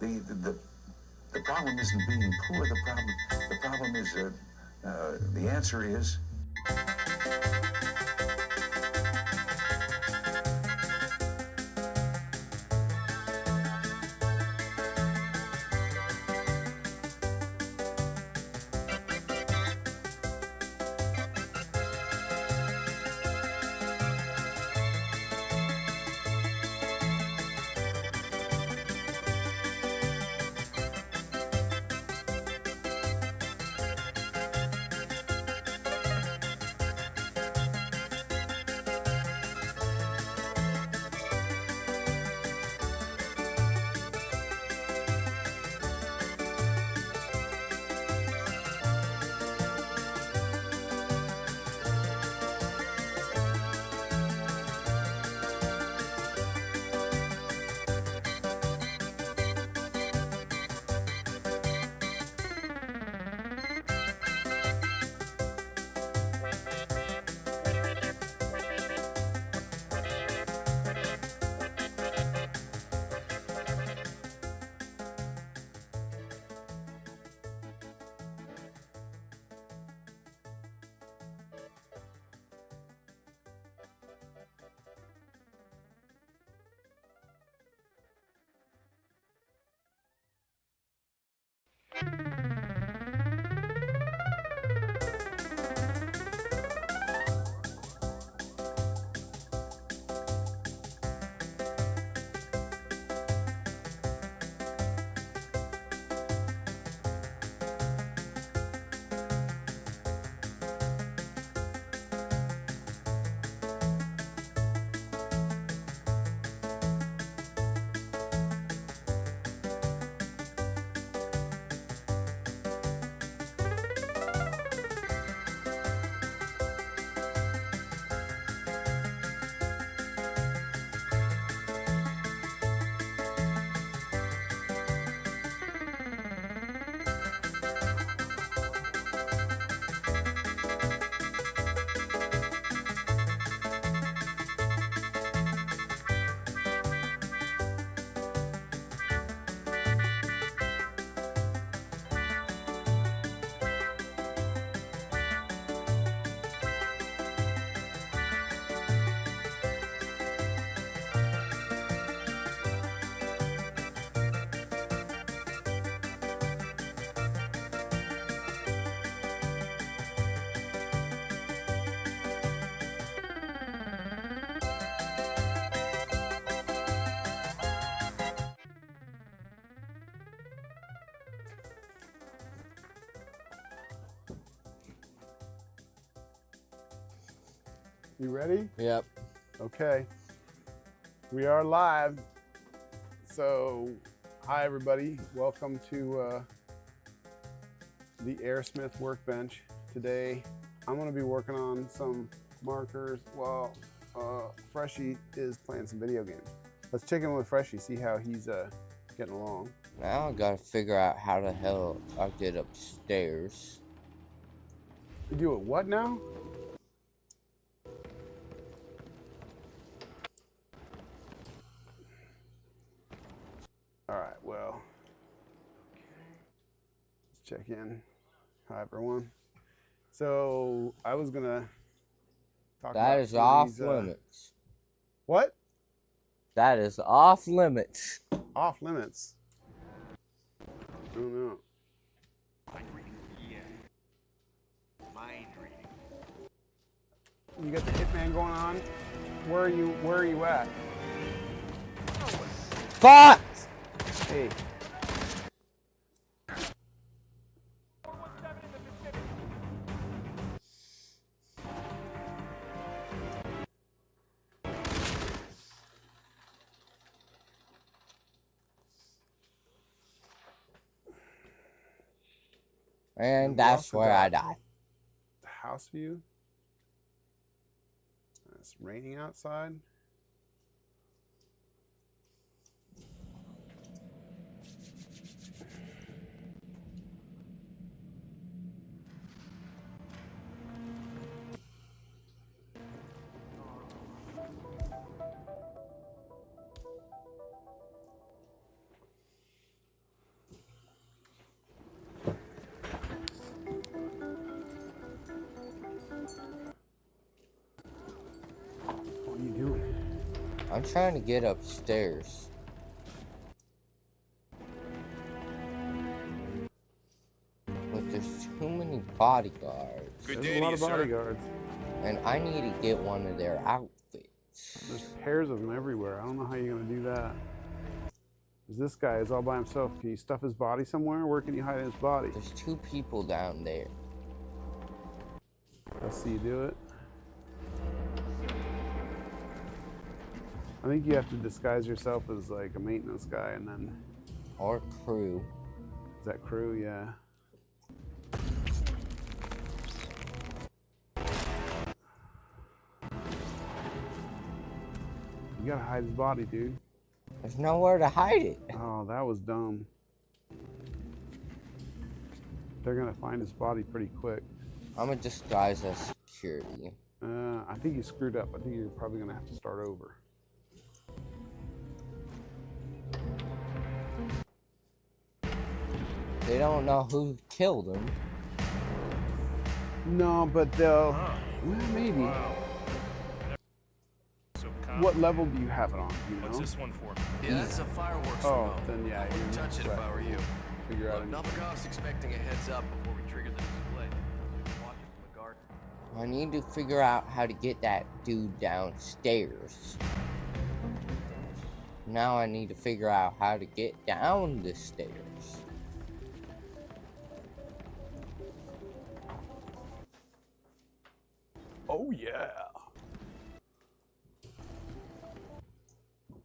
The problem isn't being poor. The problem is the answer is. You ready? Yep. Okay. We are live. So, hi everybody. Welcome to the Airsmith Workbench. Today, I'm going to be working on some markers while Freshie is playing some video games. Let's check in with Freshie, see how he's getting along. Now I gotta figure out how the hell I get upstairs. You do it what now? All right, well, let's check in. Hi, everyone. So I was gonna talk That about is off limits. What? That is off limits. Off limits. I don't know. Mind reading? Yeah. Mind reading. You got the hitman going on. Where are you at? Fuck! Hey. And that's where I die. The house view. It's raining outside. I'm trying to get upstairs. But there's too many bodyguards. There's a lot of bodyguards. And I need to get one of their outfits. There's pairs of them everywhere. I don't know how you're gonna do that. 'Cause this guy is all by himself. Can you stuff his body somewhere? Where can you hide his body? There's 2 people down there. Let's see you do it. I think you have to disguise yourself as like a maintenance guy, and then Or crew. is that crew? Yeah. You gotta hide his body, dude. There's nowhere to hide it. Oh, that was dumb. They're gonna find his body pretty quick. I'm gonna disguise as security. I think you screwed up. I think you're probably gonna have to start over. They don't know who killed him. No, but they'll. Well, maybe. Wow. So What level do you have it on? Do you know? What's this one for? Yeah, that's a fireworks Oh, remote. then yeah, I wouldn't you're touch it right. if I were you. Figure out. Look, Novikov's expecting a heads up before we trigger the display. Watch it from the guard. I need to figure out how to get that dude downstairs. Now I need to figure out how to get down the stairs. Oh yeah.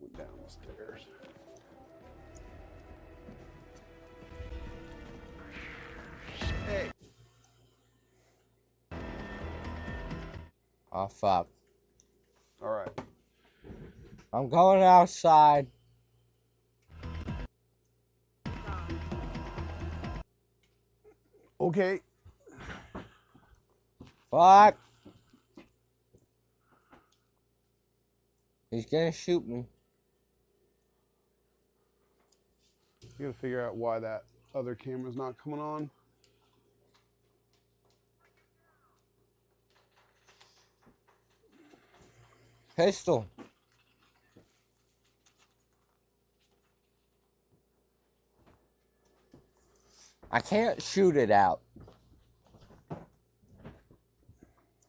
Went down the stairs. Hey, Oh fuck. All right. I'm going outside. Okay. Fuck. He's gonna shoot me. You gotta figure out why that other camera's not coming on. Pistol. I can't shoot it out.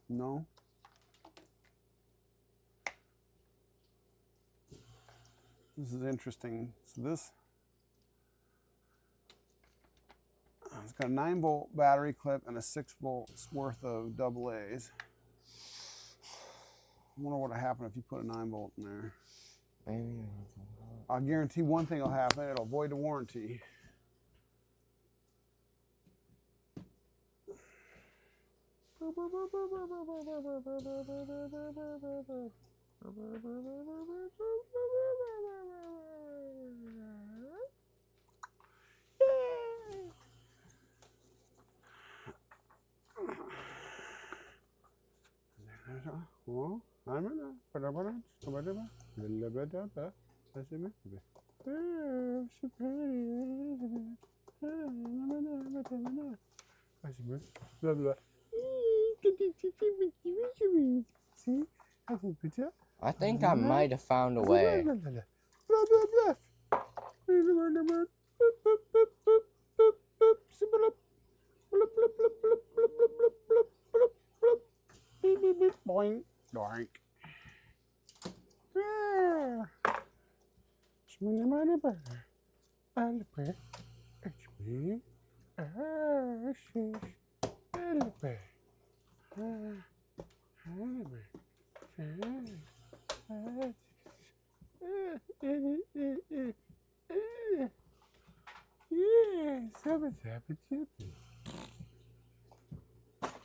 No. This is interesting. So this, it's got a 9-volt battery clip and a 6 volts worth of AA's. I wonder what would happen if you put a 9-volt in there. Maybe. I'll guarantee one thing will happen. It'll void the warranty. I think I might have found a way. Boing, doink.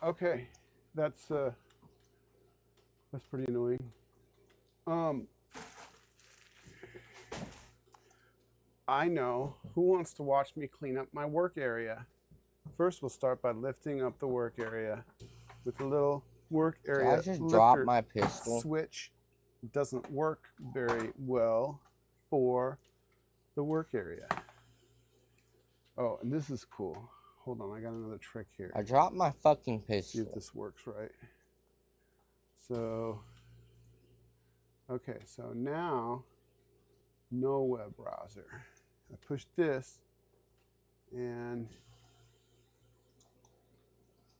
Okay, that's pretty annoying. I know who wants to watch me clean up my work area. First, we'll start by lifting up the work area with a little work area. I just dropped lifter my pistol. switch. Doesn't work very well for the work area. Oh, and this is cool. Hold on, I got another trick here. I dropped my fucking See if pistol. this works right. So Okay, so now no web browser. I push this and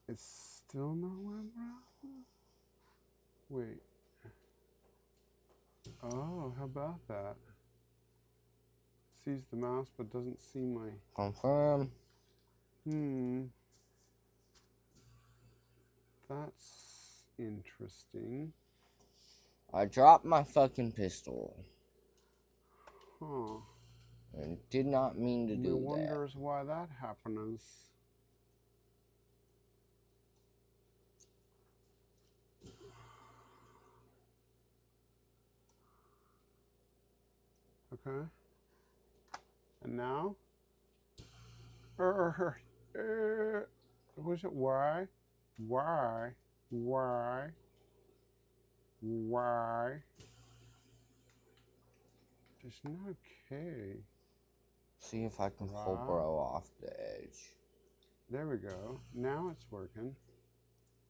it's still no web browser? Wait. Oh, how about that? Sees the mouse but doesn't see my... Confirm. That's interesting. I dropped my fucking pistol. Huh. And did not mean to do that. Wonders why that happens. Okay. And now? Was it why? Why? Why? Why? It's not okay. See if I can pull bro off the edge. There we go. Now it's working.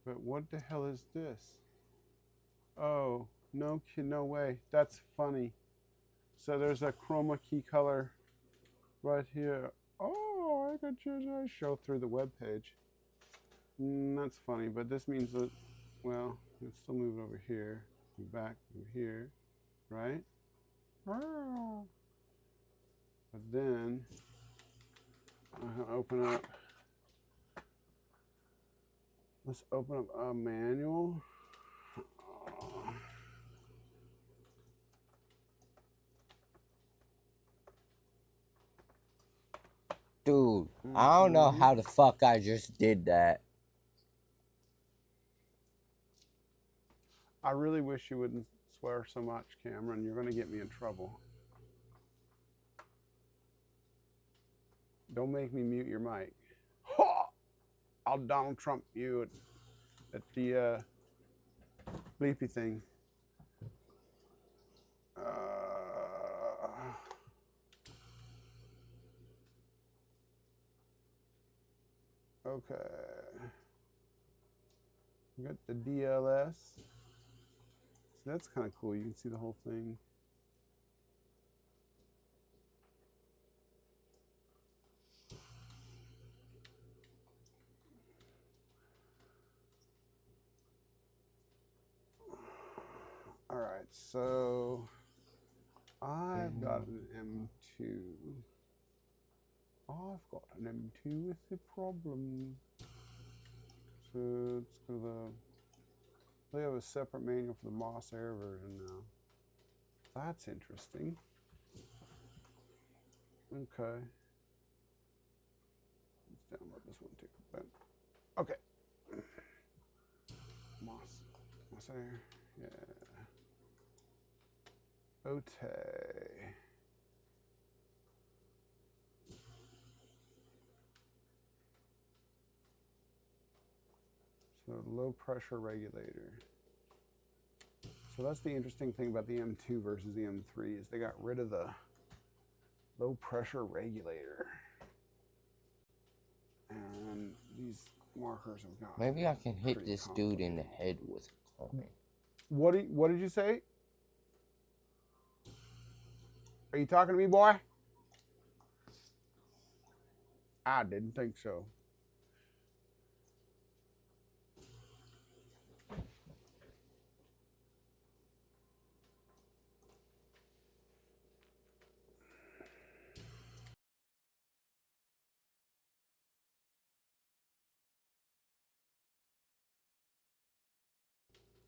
But what the hell is this? Oh, no way. That's funny. So there's a chroma key color right here. Oh, I could just show through the web page. That's funny, but this means that, well, let's still move over here, move back over here, right? But then I'll open up. Let's open up a manual. Dude, I don't know how the fuck I just did that. I really wish you wouldn't swear so much, Cameron. You're going to get me in trouble. Don't make me mute your mic. Ha! I'll Donald Trump you at the bleepy thing. Okay. We got the DLS. So that's kind of cool. You can see the whole thing. All right, so I've got an M2. I've got an M2 with a problem. So let's go to the... They have a separate manual for the Moss Air version now. That's interesting. Okay. Let's download this one too. But, okay. Moss Air. Yeah. Okay. So low pressure regulator. So that's the interesting thing about the M2 versus the M3 is they got rid of the low pressure regulator. And these markers have got... Maybe I can hit this dude in the head with a coin. What did you say? Are you talking to me, boy? I didn't think so.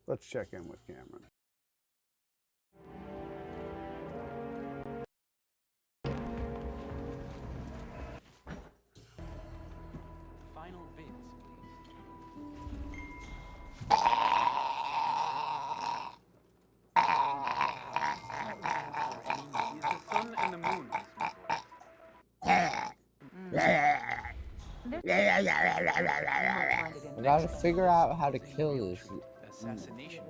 Let's check in with Cameron. Final bids, please. The sun and the moon. I gotta figure out how to kill this. Assassination.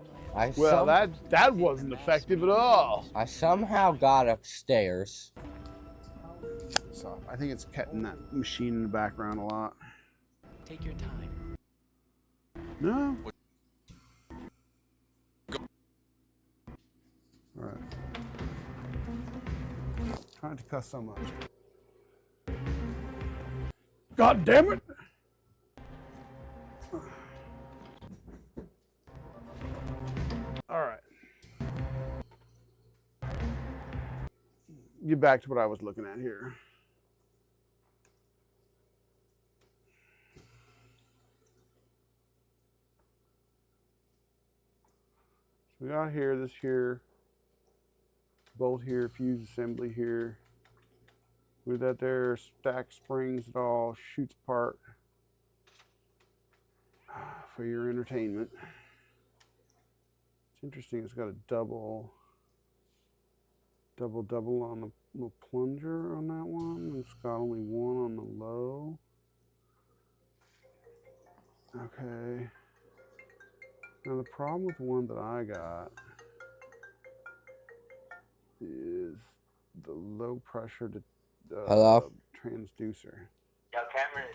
Well, that wasn't effective at all. I somehow got upstairs. So I think it's cutting that machine in the background a lot. Take your time. No. Trying to cuss so much. God damn it! All right. Get back to what I was looking at here. So we got here, this here, bolt here, fuse assembly here. With that there, stack springs, it all shoots apart for your entertainment. It's interesting, it's got a double on the little plunger on that one. It's got only one on the low. Okay. Now the problem with the one that I got is the low pressure Hello? transducer. Yo, Cameron.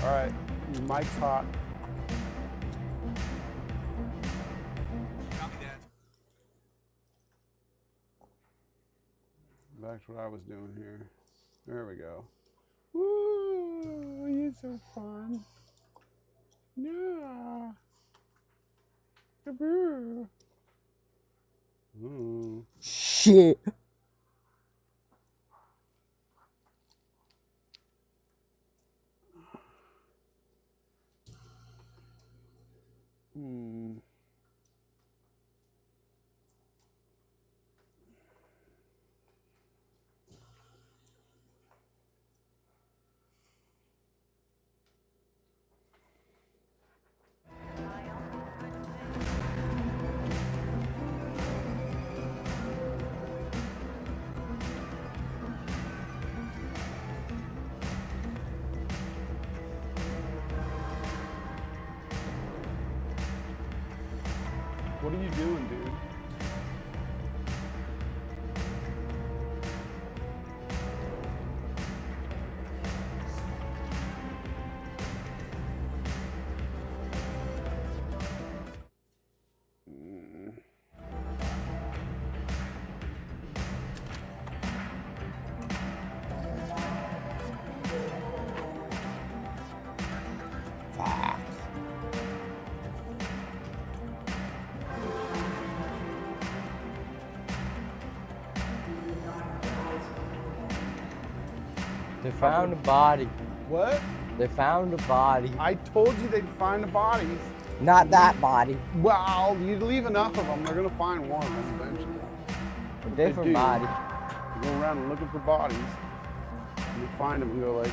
All right, your mic's hot. Copy that. Back to what I was doing here. There we go. Woo, you're so fun. Yeah. Kaboo. Ooh. Shit. Hmm. What are you doing, dude? Fuck. They found a body. What? They found a body. I told you they'd find the bodies. Not that body. Well, you leave enough of them, they're gonna find one of them eventually. A They different do. body. You go around and looking for bodies, and you find them and go like,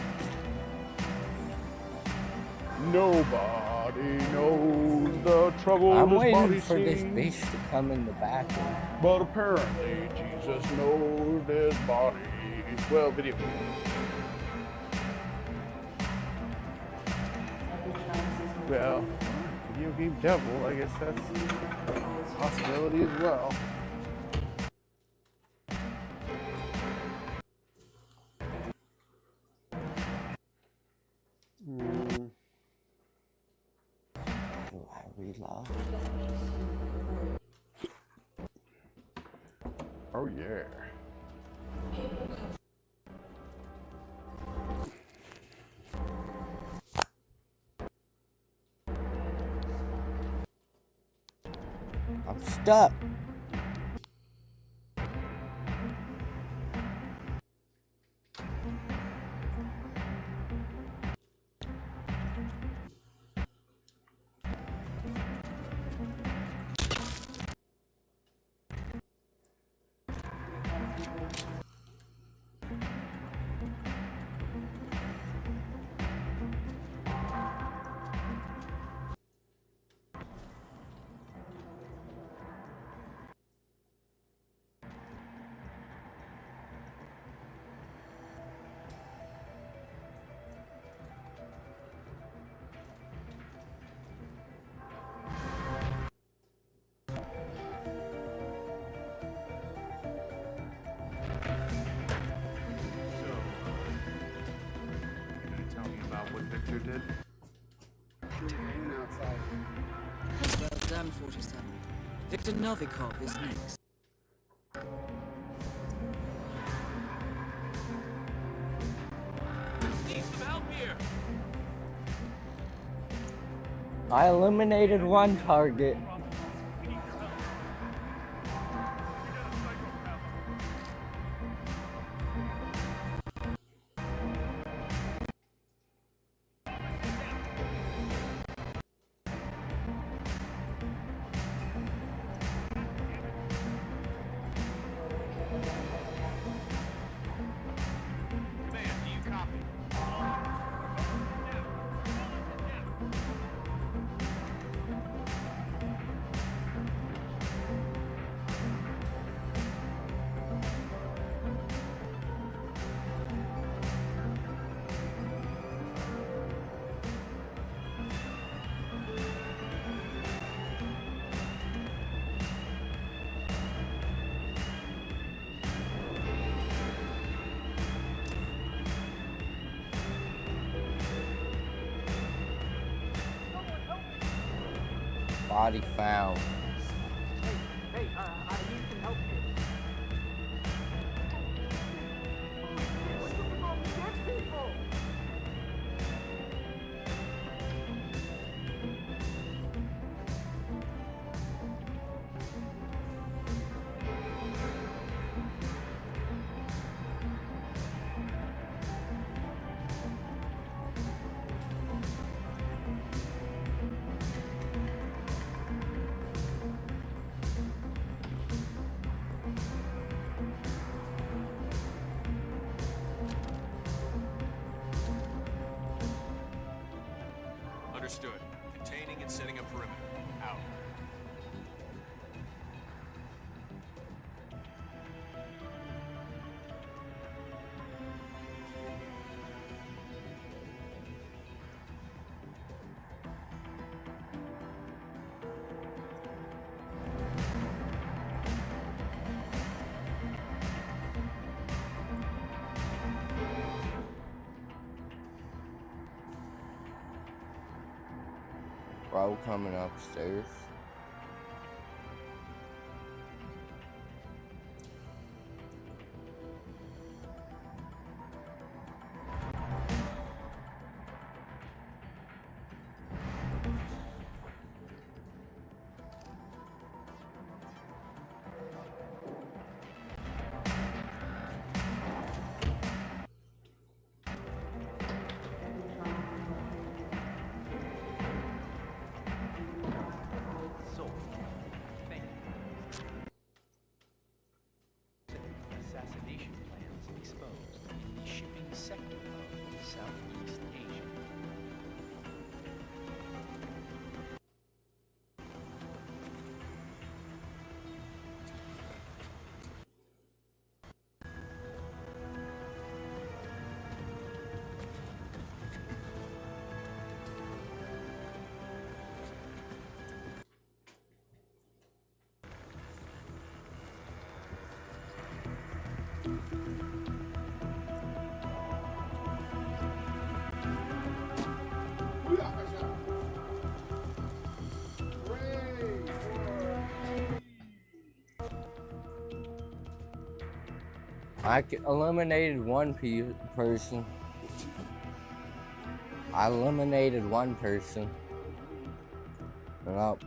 nobody knows the trouble I'm this waiting body for this sees, bitch to come in the bathroom. but apparently Jesus knows this body. Well, video game. Well, video game devil, I guess that's a possibility as well. Do I reload? Oh yeah. I'm stuck. Victor did. And outside. Well done, 47. Victor Novikov is next. Need some help here. I eliminated one target. Man, do you copy? Body found. Hey, I need some help here. What's going on with dead people? Understood. Containing and setting a perimeter. Out. Bro coming upstairs. So, thank you. Assassination plans exposed in the shipping sector of Southeast Asia. I eliminated one person. I eliminated one person. Well,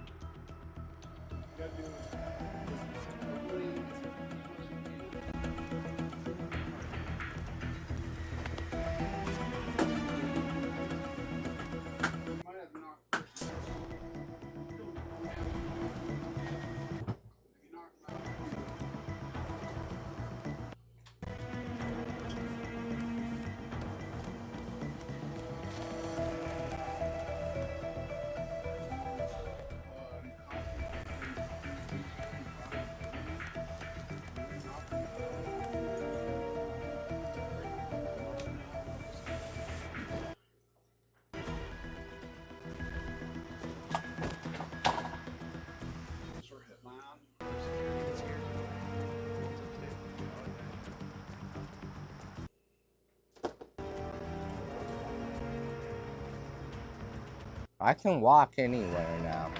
I can walk anywhere now.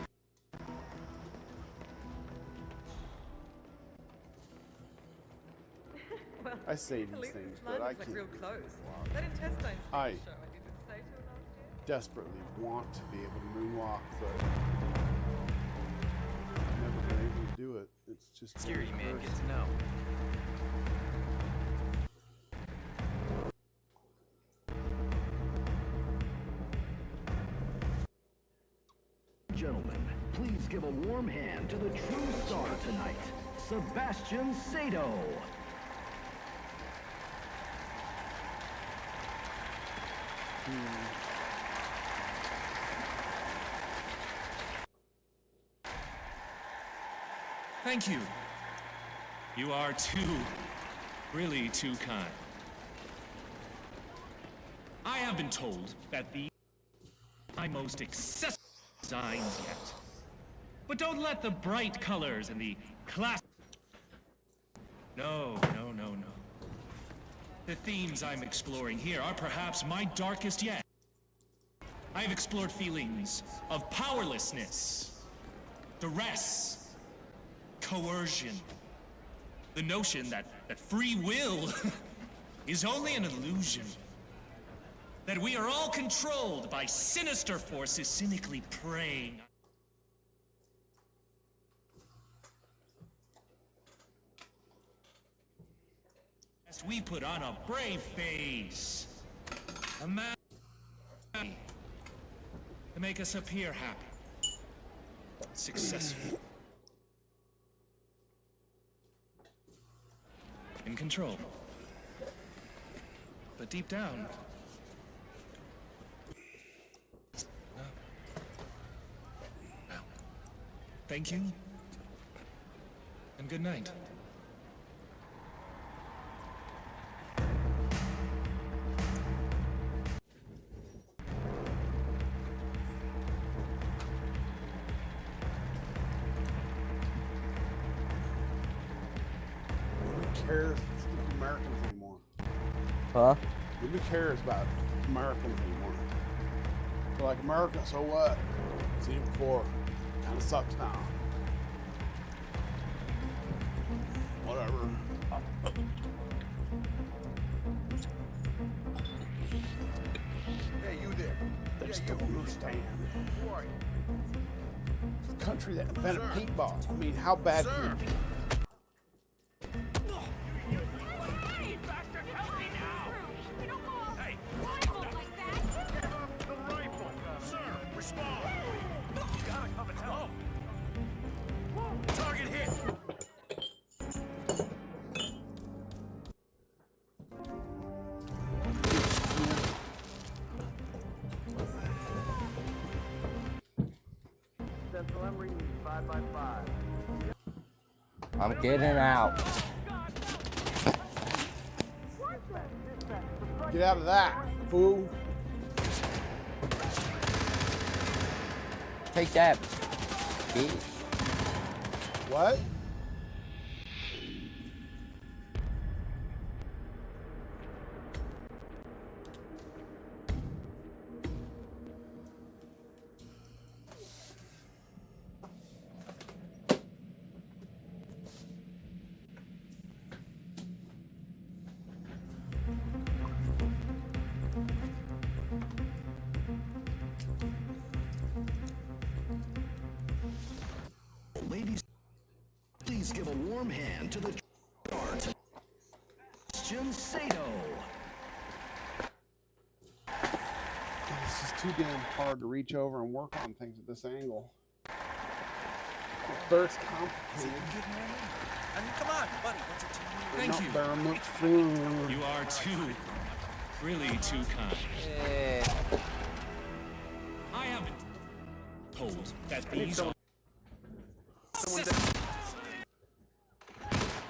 Well, I say at these least things, its but line I is, like, can't real really close. walk. That intestine I show I did with Sato last year. desperately want to be able to moonwalk, but I've never been able to do it. It's just Security man curse. gets to know. Gentlemen, please give a warm hand to the true star tonight, Sebastian Sato. Thank you. You are really too kind. I have been told that the my most excessive designs yet. But don't let the bright colors and the class. No. The themes I'm exploring here are perhaps my darkest yet. I have explored feelings of powerlessness, duress, coercion. The notion that free will is only an illusion. That we are all controlled by sinister forces cynically preying. As we put on a brave face, a mask to make us appear happy, successful, in control. But deep down, thank you, and good night. Who cares about Americans anymore? Huh? Who cares about Americans anymore? They're like, America, so what? Seen it before. Kind of sucks now. Whatever. Hey, you there. They just don't understand. Who are you? It's the country that invented paintball. I mean, how bad can it be? Target hit! Central, I'm reading 5 by 5. I'm getting out. Get out of that, fool. Take that, bitch. What? Ladies, please give a warm hand to the star, Sebastian Sato. This is too damn hard to reach over and work on things at this angle. It's complicated. I mean, come on, buddy. What's it to you? Thank you. Not very much fun. You are really too kind. I have been told that these are. But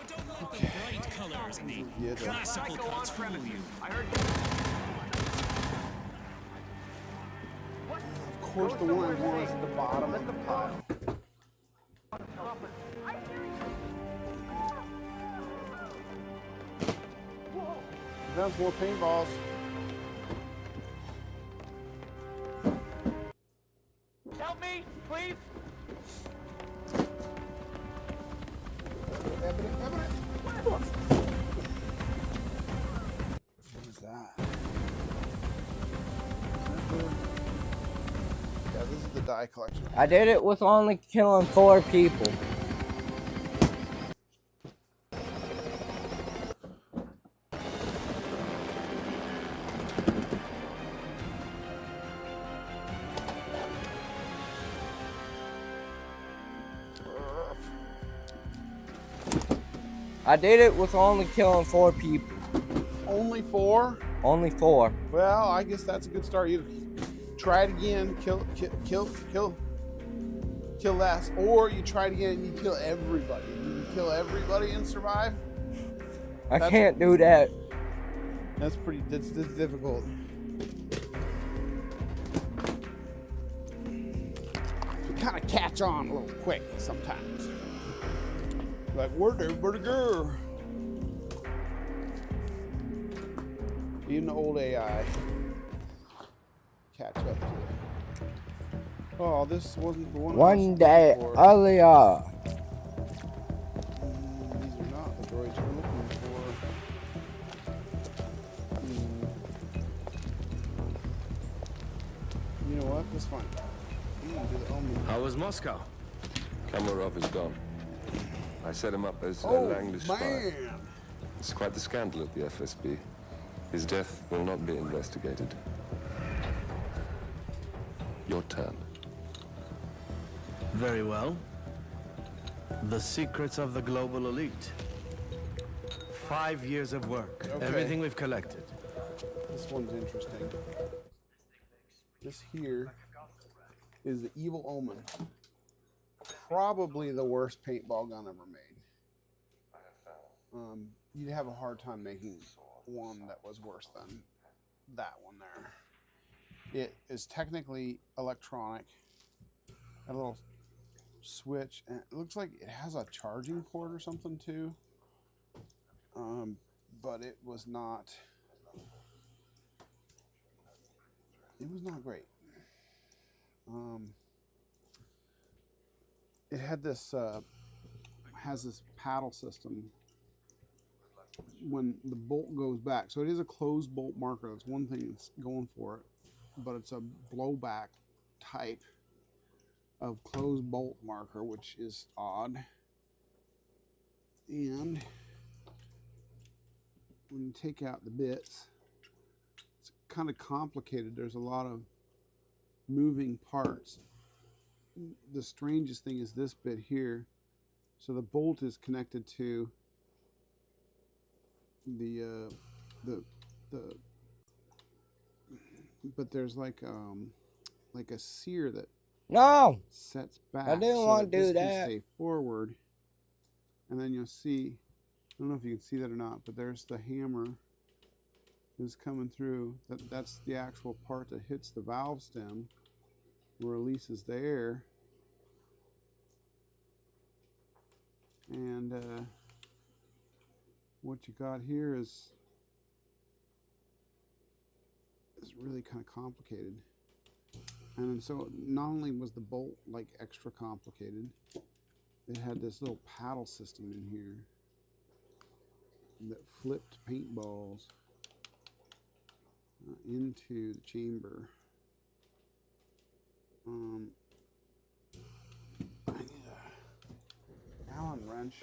don't let the bright colors and the classical cuts fool you. Of course, the one I want is at the bottom of the pile. That's more paintballs. wave? What is that? Yeah, this is the die collection. I did it with only killing 4 people. I did it with only killing 4 people. Only 4? Only 4. Well, I guess that's a good start. You try it again, kill less, or you try it again and you kill everybody. You can kill everybody and survive. I can't do that. That's difficult. You kind of catch on a little quick sometimes. Like, where'd everybody go? Even the old AI catch up to it. Oh, this wasn't the one. One day earlier. These are not the droids you're looking for. You know what? That's fine. I'm gonna do the Omen. How was Moscow? Kamarov is gone. I set him up as a Oh, Langlish spy. man! It's quite the scandal at the FSB. His death will not be investigated. Your turn. Very well. The secrets of the global elite. 5 years of work. Okay. Everything we've collected. This one's interesting. This here is the Evil Omen. Probably the worst paintball gun ever made. You'd have a hard time making one that was worse than that one there. It is technically electronic. A little switch, and it looks like it has a charging port or something too. But it was not. It was not great. It had this has this paddle system when the bolt goes back. So it is a closed bolt marker. That's one thing that's going for it, but it's a blowback type of closed bolt marker, which is odd. And when you take out the bits, it's kind of complicated. There's a lot of moving parts. The strangest thing is this bit here. So the bolt is connected to the but there's like a sear that sets back. I didn't want to do that. Can stay forward, and then you'll see. I don't know if you can see that or not, but there's the hammer is coming through. That's the actual part that hits the valve stem, releases the air, and what you got here is really kind of complicated. And so not only was the bolt like extra complicated, it had this little paddle system in here that flipped paintballs into the chamber. I need a Allen wrench.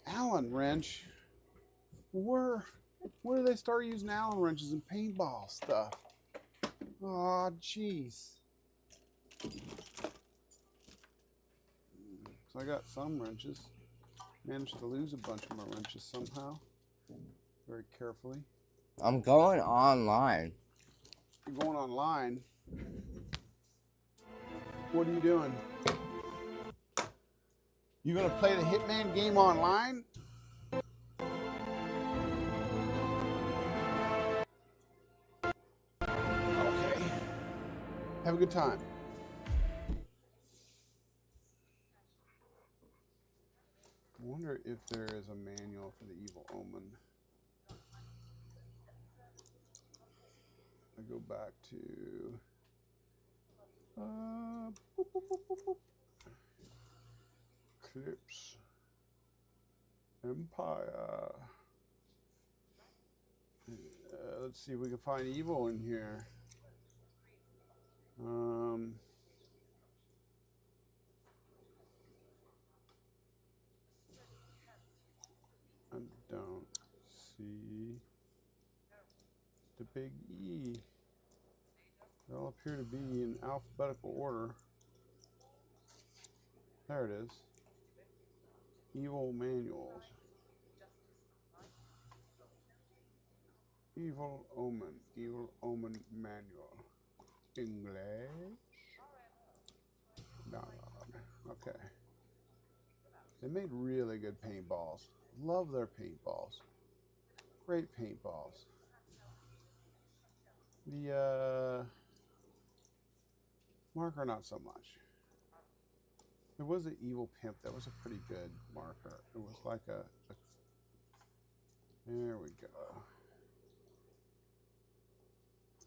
Allen wrench? Where do they start using Allen wrenches in paintball stuff? Oh, jeez. So I got some wrenches. Managed to lose a bunch of my wrenches somehow. Very carefully. I'm going online. You're going online? What are you doing? You gonna play the Hitman game online? Okay. Have a good time. I wonder if there is a manual for the Evil Omen. I go back to Boop, boop, boop, boop, boop. Clips. Empire. Let's see if we can find evil in here. I don't see the big E. They all appear to be in alphabetical order. There it is. Evil manuals. Evil omen manual. English. No. Okay. They made really good paintballs. Love their paintballs. Great paintballs. The marker, not so much. There was an evil pimp. That was a pretty good marker. It was like a there we go.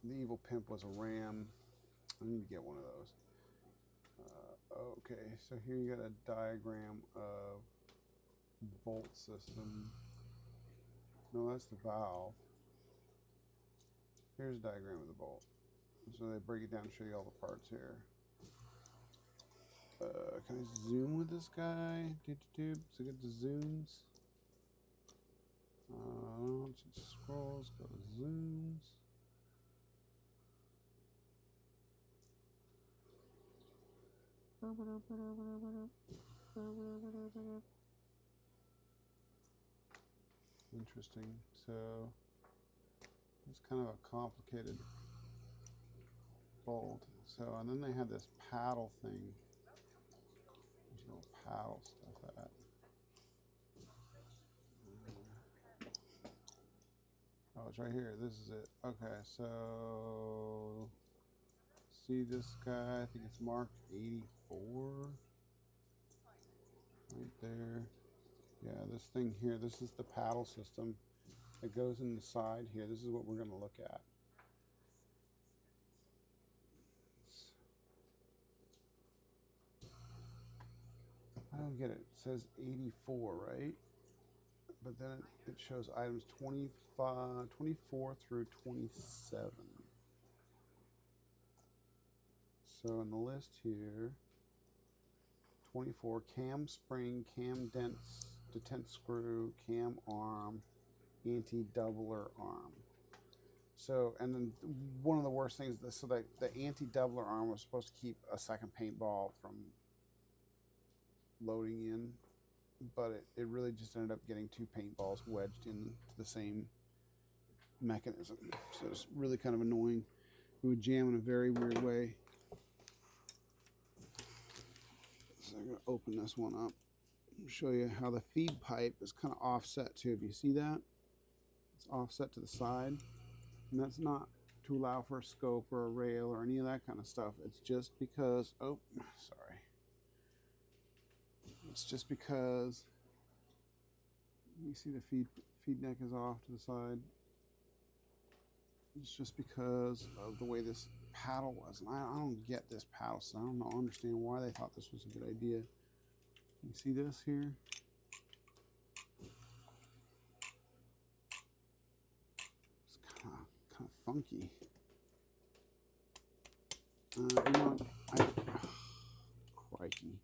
The evil pimp was a ram. I need to get one of those. Okay, so here you got a diagram of bolt system. No, that's the valve. Here's a diagram of the bolt. So they break it down and show you all the parts here. Can I zoom with this guy? So get the zooms. Scrolls, go to zooms. Interesting. So it's kind of a complicated bolt. So, and then they have this paddle thing. There's no paddle stuff at. Oh, it's right here. This is it. Okay, so see this guy? I think it's marked 84. Right there. Yeah, this thing here, this is the paddle system. It goes in the side here. This is what we're going to look at. I don't get it. It says 84, right? But then it shows items 24 through 27. So in the list here, 24, cam spring, cam detent screw, cam arm, anti-doubler arm. So, and then one of the worst things, so that the anti-doubler arm was supposed to keep a second paintball from loading in, but it really just ended up getting two paintballs wedged into the same mechanism. So it's really kind of annoying. It would jam in a very weird way. So I'm going to open this one up and show you how the feed pipe is kind of offset too. Do you see that? It's offset to the side. And that's not to allow for a scope or a rail or any of that kind of stuff. It's just because, oh, sorry. It's just because you see the feed neck is off to the side. It's just because of the way this paddle was. And I don't get this paddle, so I don't understand why they thought this was a good idea. You see this here? It's kind of funky. You know, crikey.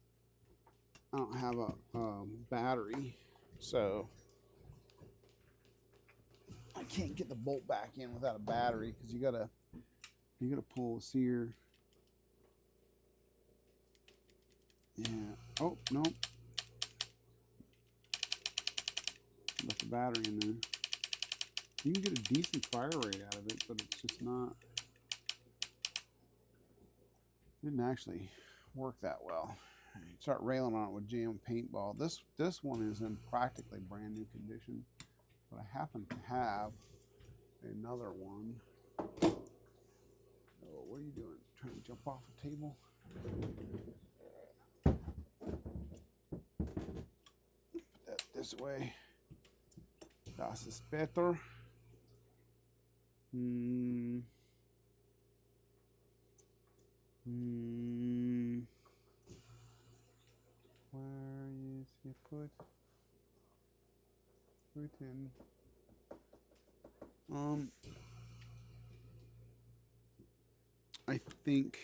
I don't have a battery, so I can't get the bolt back in without a battery because you gotta pull the sear. Yeah. Oh no. Left the battery in there. You can get a decent fire rate out of it, but it's just not. Didn't actually work that well. You start railing on it with jam paintball. This one is in practically brand new condition, but I happen to have another one. Oh, what are you doing? Trying to jump off a table? Put that this way. Das ist better. in. I think.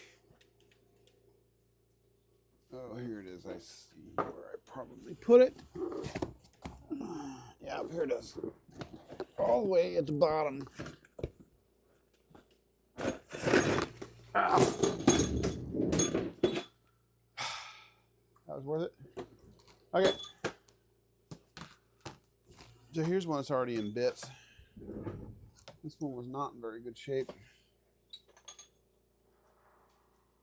Oh, here it is. I see where I probably put it. Yeah, here it is. All the way at the bottom. Ow. That was worth it. Okay. So here's one that's already in bits. This one was not in very good shape.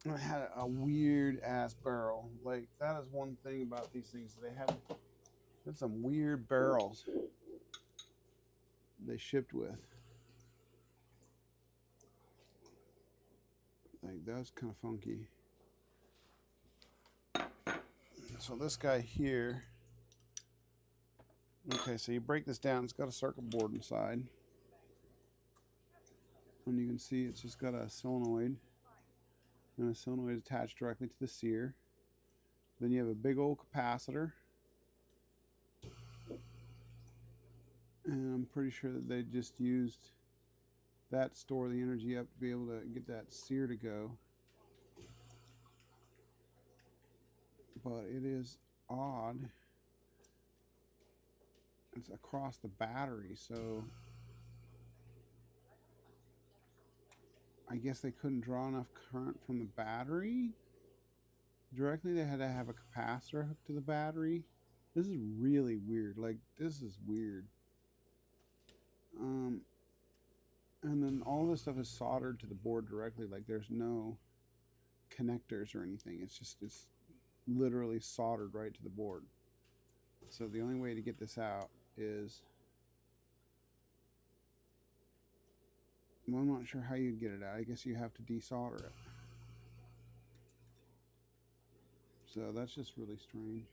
I had a weird ass barrel. Like, that is one thing about these things. They had some weird barrels they shipped with. Like, that was kind of funky. So this guy here. Okay, so you break this down. It's got a circuit board inside. And you can see it's just got a solenoid. And a solenoid attached directly to the sear. Then you have a big old capacitor. And I'm pretty sure that they just used that to store the energy up to be able to get that sear to go. But it is odd. It's across the battery, so I guess they couldn't draw enough current from the battery directly. They had to have a capacitor hooked to the battery. This is really weird. Like, this is weird. And then all this stuff is soldered to the board directly. Like, there's no connectors or anything. It's literally soldered right to the board. So the only way to get this out is, well, I'm not sure how you'd get it out. I guess you have to desolder it. So that's just really strange.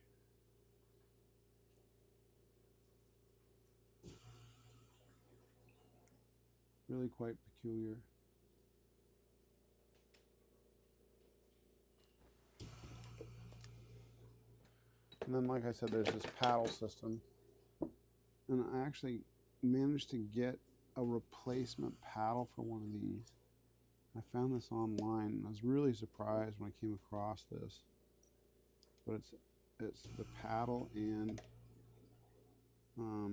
Really quite peculiar. And then, like I said, there's this paddle system. And I actually managed to get a replacement paddle for one of these. I found this online, and I was really surprised when I came across this. But it's the paddle and I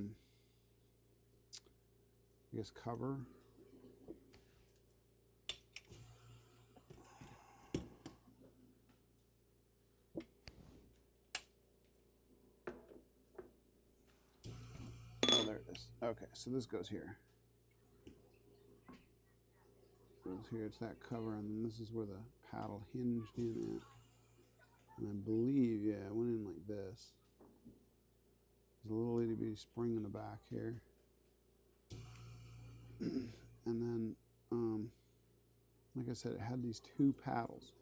guess cover. Oh, there it is. Okay, so this goes here. Goes here, it's that cover, and then this is where the paddle hinged in at. And I believe, yeah, it went in like this. There's a little itty bitty spring in the back here. And then, like I said, it had these two paddles.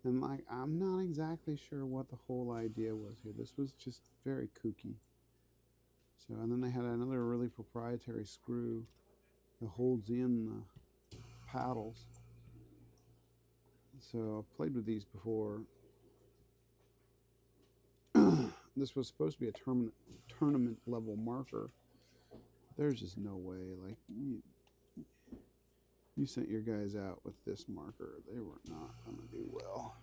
And like, I'm not exactly sure what the whole idea was here. This was just very kooky. So, and then they had another really proprietary screw that holds in the paddles. So I've played with these before. This was supposed to be a tournament level marker. There's just no way. Like, you sent your guys out with this marker. They were not going to do well.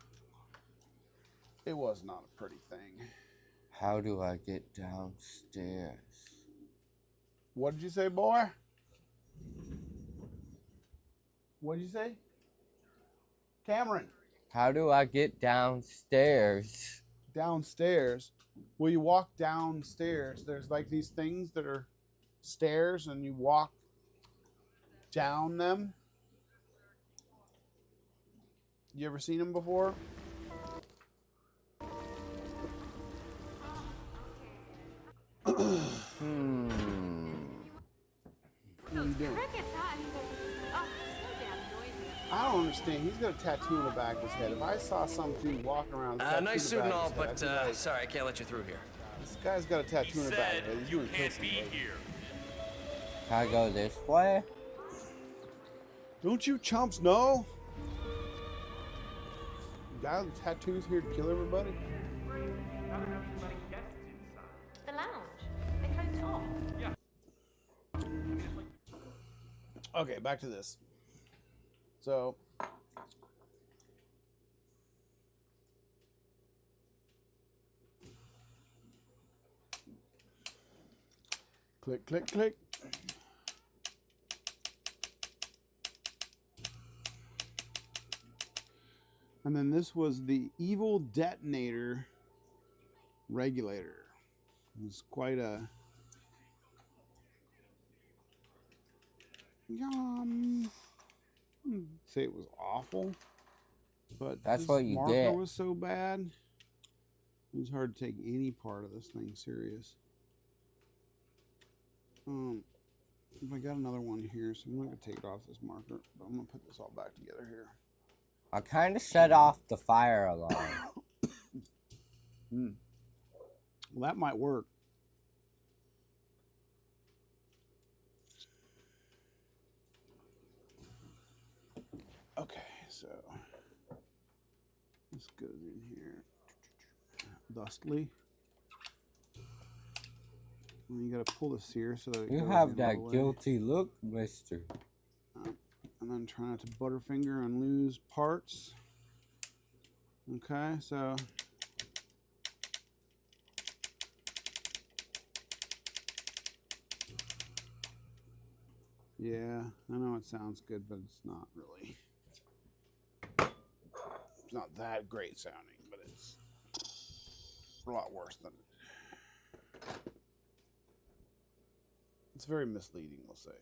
It was not a pretty thing. How do I get downstairs? What did you say, boy? What did you say? Cameron. How do I get downstairs? Downstairs? Well, you walk downstairs. There's like these things that are stairs, and you walk down them. You ever seen them before? What are you doing? I don't understand. He's got a tattoo on the back of his head. If I saw some dude walking around with a tattoo nice suit on the and back all, of his head, but like, sorry, I can't let you through here. This guy's got a tattoo on the back of his head. He's doing kissing. Can I go this way? Don't you chumps know? The guy with the tattoos here to kill everybody? Okay, back to this. So click, click, click. And then this was the evil detonator regulator. It was quite a say it was awful, but That's this what you marker get. was so bad. It was hard to take any part of this thing serious. I got another one here, so I'm not gonna take it off this marker, but I'm gonna put this all back together here. I kind of shut off the fire alarm. Well, that might work. Okay, so this goes in here. Dustly. And you gotta pull this here so that it You goes have in that all the way. guilty look, mister. And then try not to butterfinger and lose parts. Okay, so yeah, I know it sounds good, but it's not really. It's not that great sounding, but it's a lot worse than it. It's very misleading, we'll say.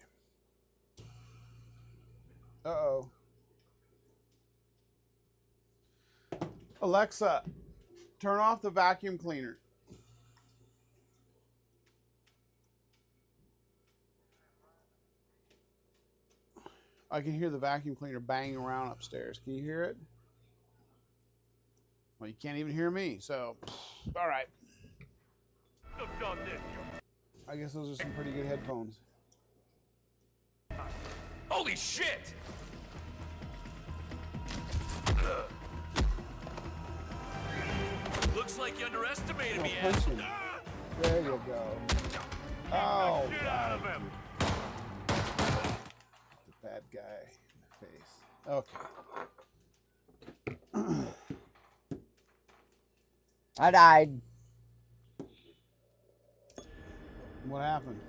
Uh-oh. Alexa, turn off the vacuum cleaner. I can hear the vacuum cleaner banging around upstairs. Can you hear it? Well, you can't even hear me, so all right. I guess those are some pretty good headphones. Holy shit! Looks like you underestimated me, punch ass. him. There you go. Oh, Get out of him! The bad guy in the face. Okay. I died. What happened?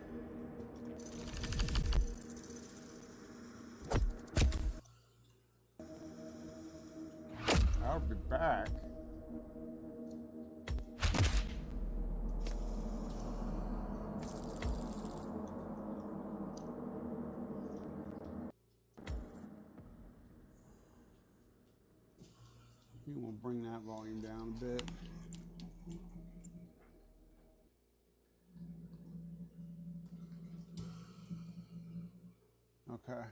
I'll be back. You want to bring that volume down a bit. Okay.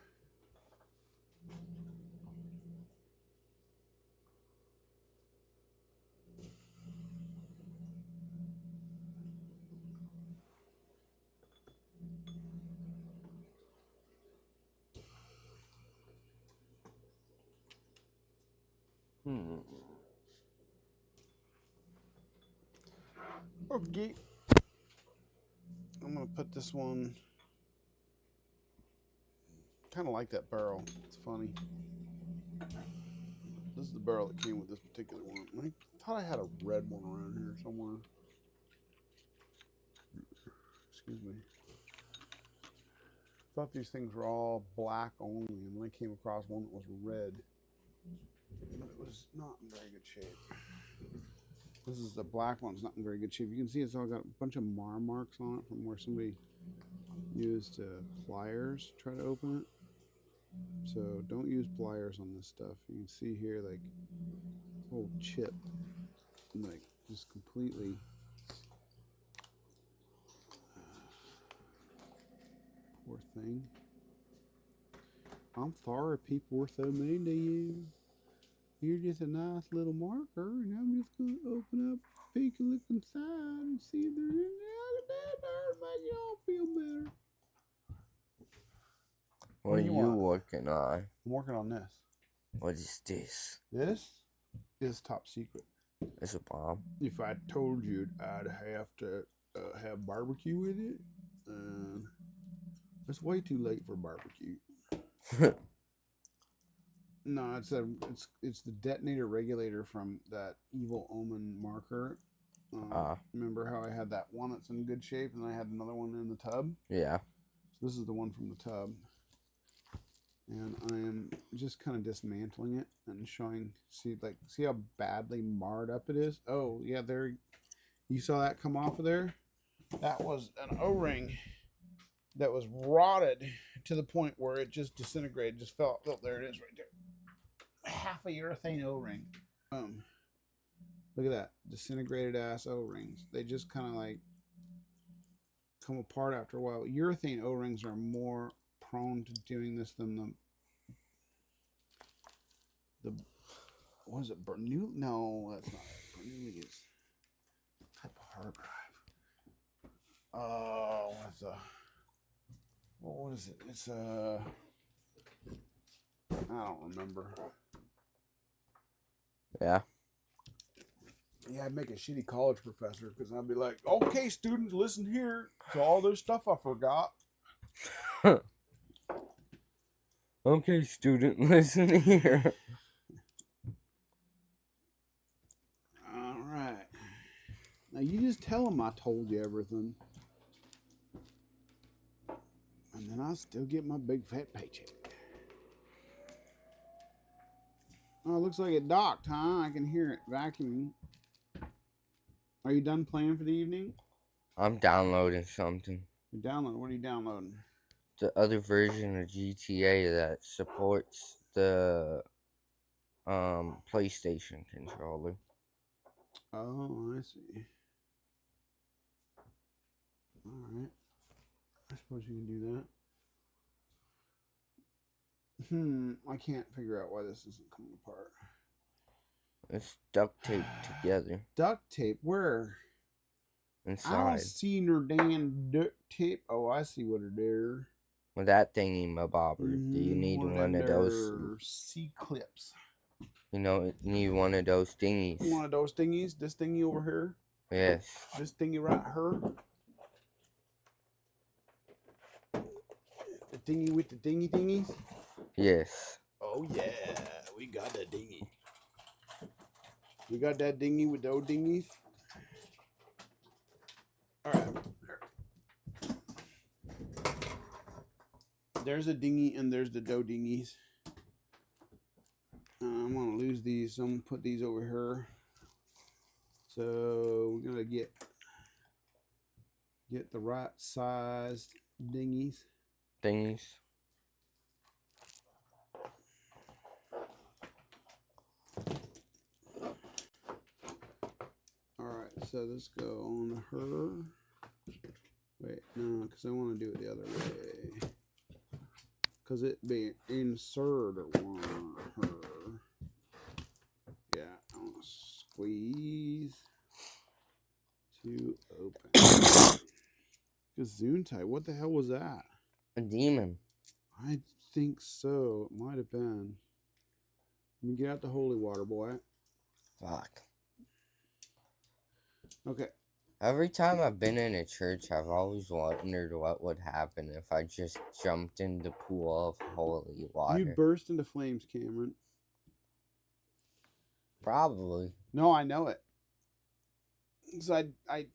Okay. I'm gonna put this one. Kind of like that barrel. It's funny. This is the barrel that came with this particular one. I thought I had a red one around here somewhere. Excuse me. Thought these things were all black only, and then I came across one that was red. But it was not in very good shape. This is the black one. It's not in very good shape. You can see it's all got a bunch of marks on it from where somebody used pliers to try to open it. So don't use pliers on this stuff. You can see here, like, whole chip, like, just completely. Poor thing. I'm sorry people were so mean to you. You're just a nice little marker, and I'm just going to open up, peek and look inside, and see if there's anything there to make y'all feel better. What are you working on? I'm working on this. What is this? This is top secret. It's a bomb. If I told you, I'd have to have barbecue with it. It's way too late for barbecue. No, it's the detonator regulator from that Evil Omen marker. Remember how I had that one that's in good shape, and I had another one in the tub? Yeah. This is the one from the tub. And I am just kind of dismantling it and showing, see how badly marred up it is? Oh, yeah, there, you saw that come off of there? That was an O-ring that was rotted to the point where it just disintegrated, just fell. Oh, there it is right there. Half a urethane O-ring. Look at that. Disintegrated ass O-rings. They just kind of like come apart after a while. Urethane O-rings are more prone to doing this than the what is it? Bernoulli? No, that's not it. Bernoulli is type of hard drive. Oh, what is it? It's I don't remember. Yeah. Yeah, I'd make a shitty college professor because I'd be like, okay, students, listen here to all this stuff I forgot. Okay, student, listen here. All right. Now you just tell them I told you everything. And then I'll still get my big fat paycheck. Oh, it looks like it docked, huh? I can hear it vacuuming. Are you done playing for the evening? I'm downloading something. What are you downloading? The other version of GTA that supports the PlayStation controller. Oh, I see. All right. I suppose you can do that. I can't figure out why this isn't coming apart. It's duct taped together. Duct tape? Where? Inside. I don't see no damn duct tape. Oh, I see what it is. With that thingy, my bobber. Do you need one of those? C-clips. You know, you need one of those thingies. One of those thingies? This thingy over here? Yes. This thingy right here? The thingy with the thingies? Yes. Oh, yeah. We got that dinghy. We got that dinghy with those dinghies. All right. There's a dinghy and there's the dough dinghies. I'm going to lose these. So I'm going to put these over here. So we're going to get the right sized dinghies. Alright, so let's go on her. Wait, no, because I want to do it the other way. Because it be insert on her. Yeah, I want to squeeze to open. Gesundheit, what the hell was that? A demon. I think so. It might have been. Let me get out the holy water, boy. Fuck. Okay. Every time I've been in a church, I've always wondered what would happen if I just jumped in the pool of holy water. You burst into flames, Cameron. Probably. No, I know it. Because I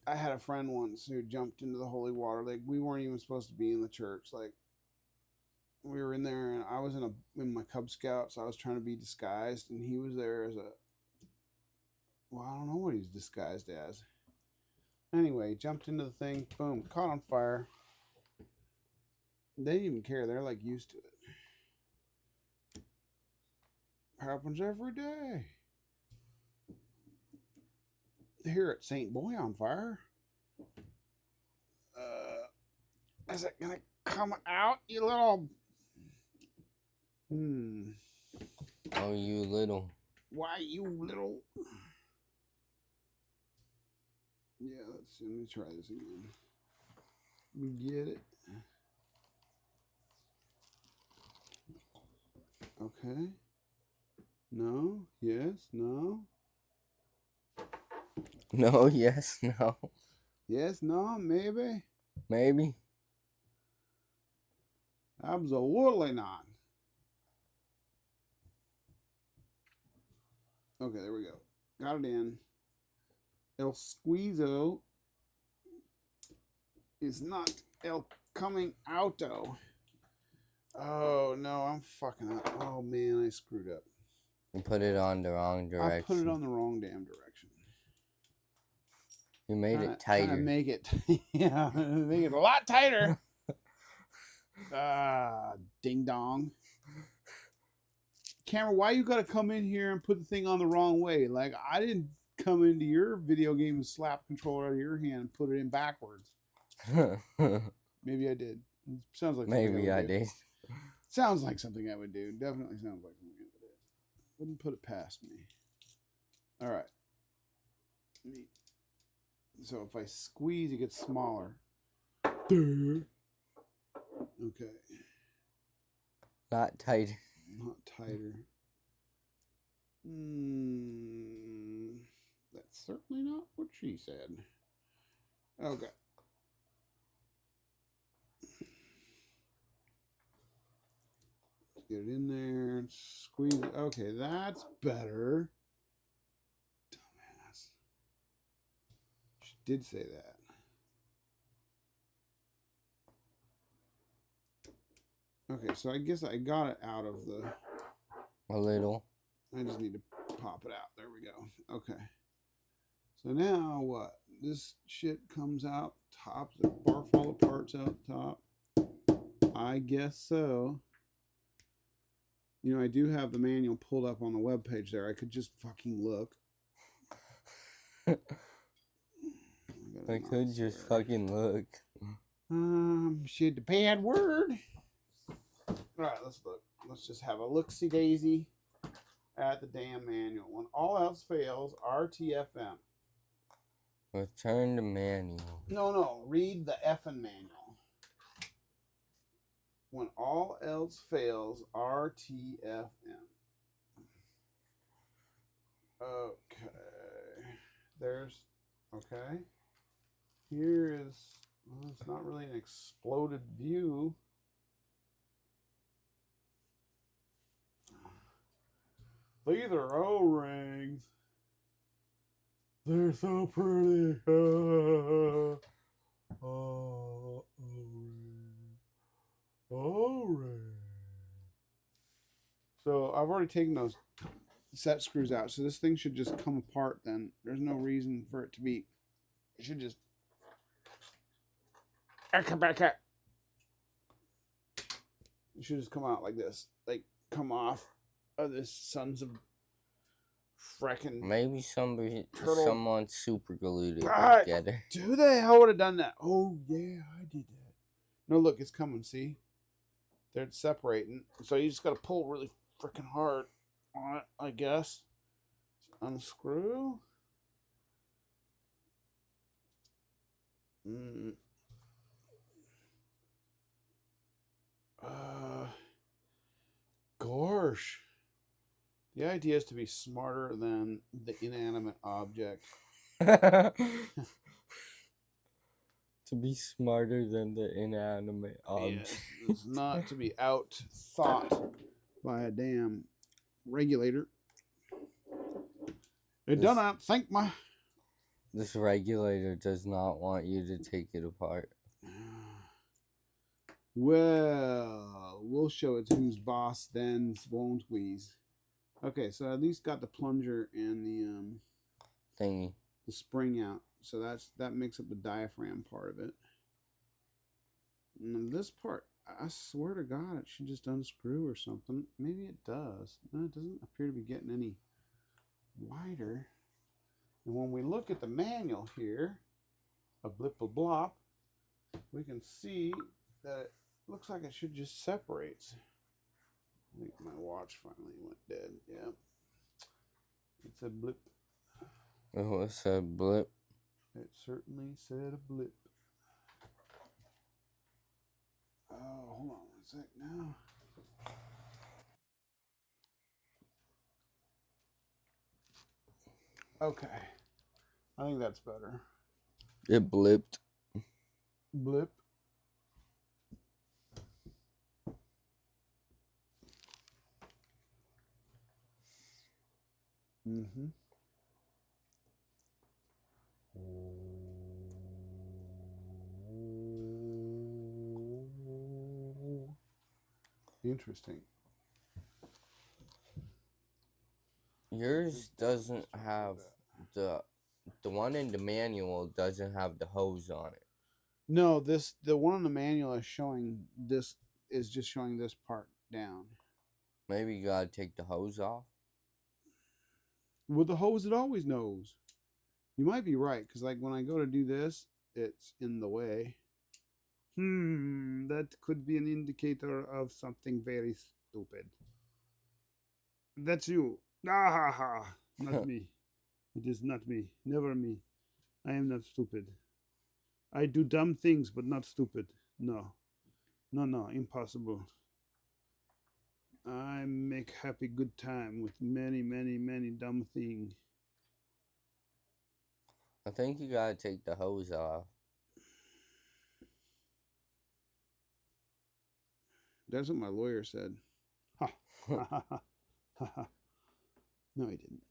had a friend once who jumped into the holy water. Like, we weren't even supposed to be in the church. Like, we were in there, and I was in my Cub Scouts. I was trying to be disguised, and he was there as well, I don't know what he's disguised as. Anyway, jumped into the thing, boom, caught on fire. They didn't even care. They're like used to it. Happens every day. Here at St. Boy on fire. Is it gonna come out, you little? Oh, you little. Why, you little? Yeah, let's see. Let me try this again. We get it. Okay. No. Yes. No. No. Yes. No. Yes. No. Maybe. Maybe. Absolutely not. Okay, there we go. Got it in. El Squeezo is not El Coming Auto. Oh, no, I'm fucking up. Oh, man, I screwed up. You put it on the wrong direction. I put it on the wrong damn direction. You made it tighter. Trying to make it, yeah, make it a lot tighter. Ding dong. Camera, why you gotta come in here and put the thing on the wrong way? Like, I didn't come into your video game and slap controller out of your hand and put it in backwards. Maybe I did. It sounds like maybe I did. Sounds like something I would do. Definitely sounds like something I would do. Wouldn't put it past me. All right. So if I squeeze, it gets smaller. Okay. Not tighter. Not tighter. That's certainly not what she said. Okay. Get it in there and squeeze it. Okay, that's better. Dumbass. She did say that. Okay, so I guess I got it out of the... A little. I just need to pop it out. There we go. Okay. So now what? This shit comes out top. Barf all the parts out top. I guess so. You know, I do have the manual pulled up on the webpage there. I could just fucking look. I could just fucking look. Shit, a bad word. Alright, let's look. Let's just have a look-see-daisy at the damn manual. When all else fails, RTFM. Return to manual. No. Read the effing manual. When all else fails, RTFM. Okay. There's... Okay. Here is... Well, it's not really an exploded view. These are O-rings. They're so pretty. O-ring. So I've already taken those set screws out. So this thing should just come apart then. There's no reason for it to be. It should just... Come back up. It should just come out like this. Like, come off of this sons of frickin'... Maybe someone super glued it God, together. Who the hell would have done that? Oh, yeah, I did that. No, look, it's coming, see? They're separating. So you just got to pull really freaking hard on it, I guess. Unscrew. Gosh. The idea is to be smarter than the inanimate object. To be smarter than the inanimate object. Yes, it's not to be out-thought by a damn regulator. It does not think my... This regulator does not want you to take it apart. Well, we'll show it who's boss then, won't we? Okay, so at least got the plunger and the thingy, the spring out. So that makes up the diaphragm part of it. And this part, I swear to God, it should just unscrew or something. Maybe it does. No, it doesn't appear to be getting any wider. And when we look at the manual here, a blipple blop, we can see that it looks like it should just separate. I think my watch finally went dead. Yeah. It said blip. Oh, it said blip. It certainly said a blip. Oh, hold on one sec now. Okay. I think that's better. It blipped. Blip. Mm-hmm. Interesting. Yours doesn't have the one in the manual doesn't have the hose on it. No, the one on the manual is showing this is just showing this part down. Maybe you gotta take the hose off. With the hose, it always knows. You might be right, because like when I go to do this, it's in the way. That could be an indicator of something very stupid. That's you. Ah ha ha. Not me. It is not me. Never me. I am not stupid. I do dumb things, but not stupid. No. No, impossible. I make happy good time with many, many, many dumb things. I think you gotta take the hose off. That's what my lawyer said. Ha ha ha ha ha. No, he didn't.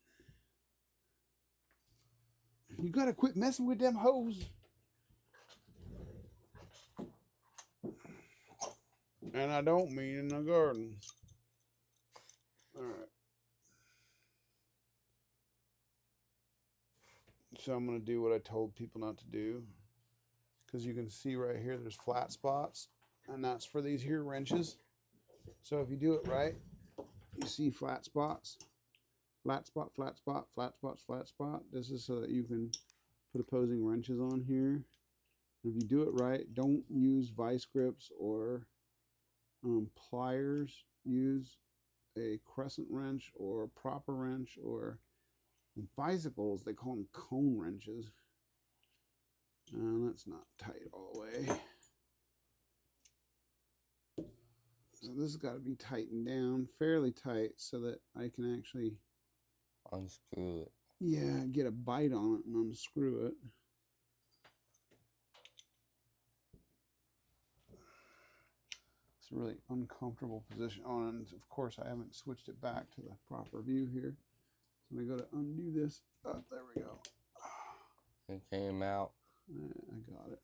You gotta quit messing with them hoes. And I don't mean in the garden. All right. So I'm going to do what I told people not to do. Because you can see right here, there's flat spots. And that's for these here wrenches. So if you do it right, you see flat spots. Flat spot, flat spot, flat spot, flat spot. This is so that you can put opposing wrenches on here. And if you do it right, don't use vice grips or pliers. Use a crescent wrench or proper wrench, or in bicycles they call them cone wrenches. That's not tight all the way. So this has got to be tightened down fairly tight so that I can actually unscrew it. Yeah, get a bite on it and unscrew it. It's a really uncomfortable position. Oh, and of course I haven't switched it back to the proper view here. So I go to undo this. Oh, there we go. It came out. I got it.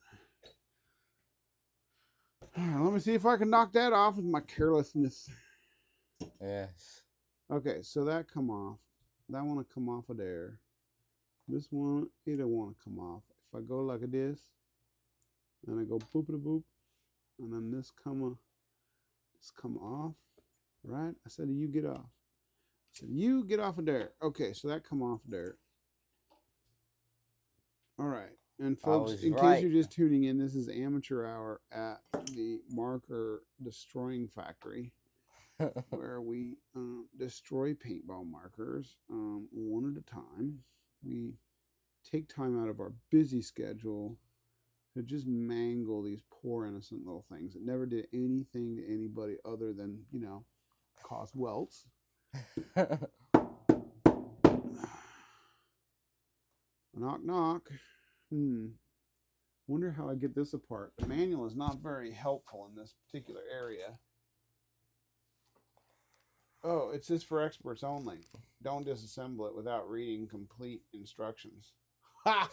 All right, let me see if I can knock that off with my carelessness. Yes. Okay, so that come off. That want to come off of there. This one, it don't want to come off. If I go like this, and I go boop a boop, and then this come off, right? I said you get off. I said you get off of there. Okay, so that come off there. All right, and folks, in case you're just tuning in, this is amateur hour at the marker destroying factory, where we destroy paintball markers one at a time. We take time out of our busy schedule to just mangle these poor innocent little things that never did anything to anybody other than, you know, cause welts. Knock, knock. Wonder how I get this apart. The manual is not very helpful in this particular area. Oh, it says for experts only. Don't disassemble it without reading complete instructions. Ha!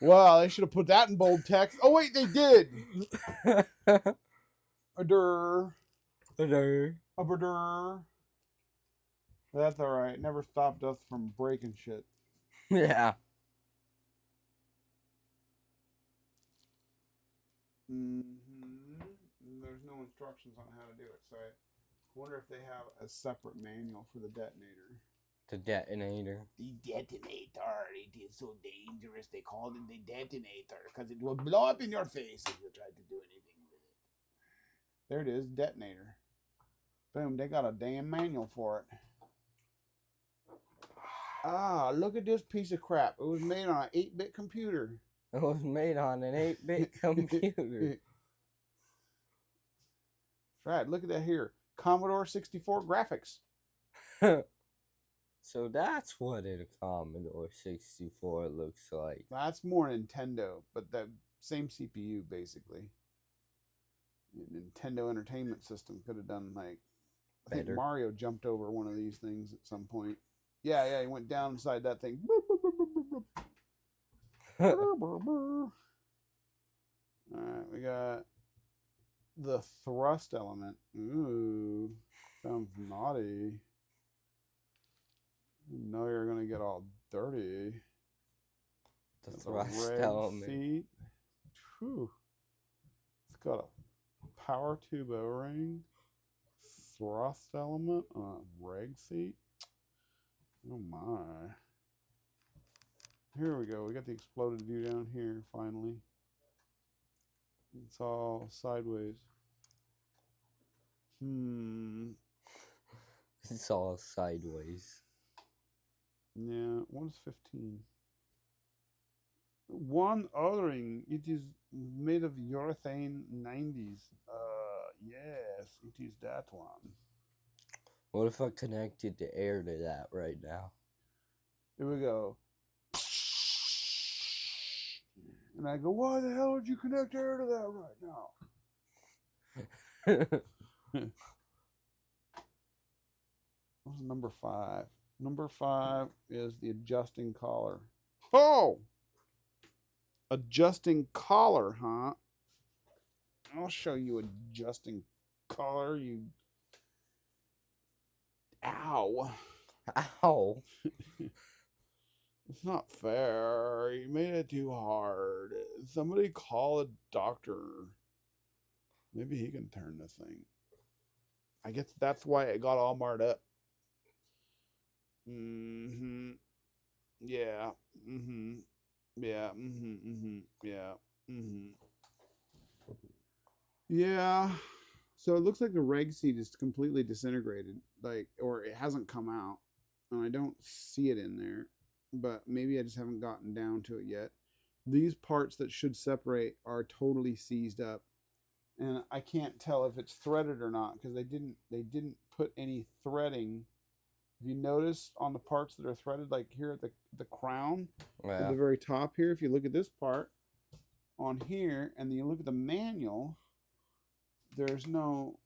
Well, they should have put that in bold text. Oh, wait, they did. Adur. Adur. Adur. That's all right. Never stopped us from breaking shit. Yeah. There's no instructions on how to do it, so I wonder if they have a separate manual for the detonator. The detonator. The detonator. It is so dangerous. They called it the detonator because it will blow up in your face if you try to do anything with it. There it is, detonator. Boom, they got a damn manual for it. Ah, look at this piece of crap. It was made on an 8-bit computer. It was made on an 8-bit computer. Right, look at that here. Commodore 64 graphics. So that's what a Commodore 64 looks like. That's more Nintendo, but the same CPU, basically. The Nintendo Entertainment System could have done, like, I think better. Mario jumped over one of these things at some point. Yeah, he went down inside that thing. Boop, boop, boop, boop, boop, boop. Brr, brr, brr. All right, we got the thrust element. Ooh, sounds naughty. No, you're gonna get all dirty. The Got thrust red element. seat. Whew. It's got a power tube O-ring, thrust element, reg seat. Oh my. Here we go. We got the exploded view down here finally. It's all sideways. It's all sideways. Yeah, what is 15? One othering. It is made of urethane 90s. Yes, it is that one. What if I connected the air to that right now? Here we go. And I go, why the hell did you connect air to that right now? What's number 5? Number 5 is the adjusting collar. Oh! Adjusting collar, huh? I'll show you adjusting collar, you... Ow. Ow. It's not fair. You made it too hard. Somebody call a doctor. Maybe he can turn this thing. I guess that's why it got all marred up. Mm-hmm. Yeah. Mm-hmm. Yeah. Mm-hmm. Mm-hmm. Yeah. Mm-hmm. Yeah. So it looks like the reg seat is completely disintegrated. Like, or it hasn't come out. And I don't see it in there. But maybe I just haven't gotten down to it yet. These parts that should separate are totally seized up. And I can't tell if it's threaded or not because they didn't put any threading. If you notice on the parts that are threaded, like here at the crown, at the very top here, if you look at this part on here and then you look at the manual, there's no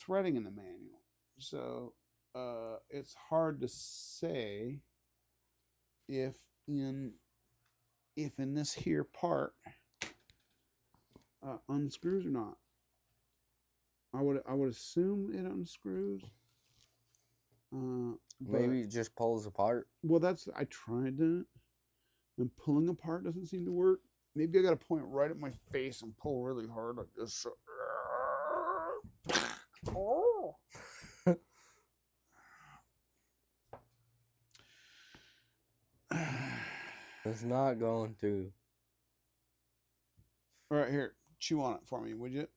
threading in the manual. So it's hard to say if in this here part unscrews or not. I would assume it unscrews. Maybe it just pulls apart. Well, I tried that, and pulling apart doesn't seem to work. Maybe I got to point right at my face and pull really hard like this. Oh. It's not going through. All right, here, chew on it for me, would you?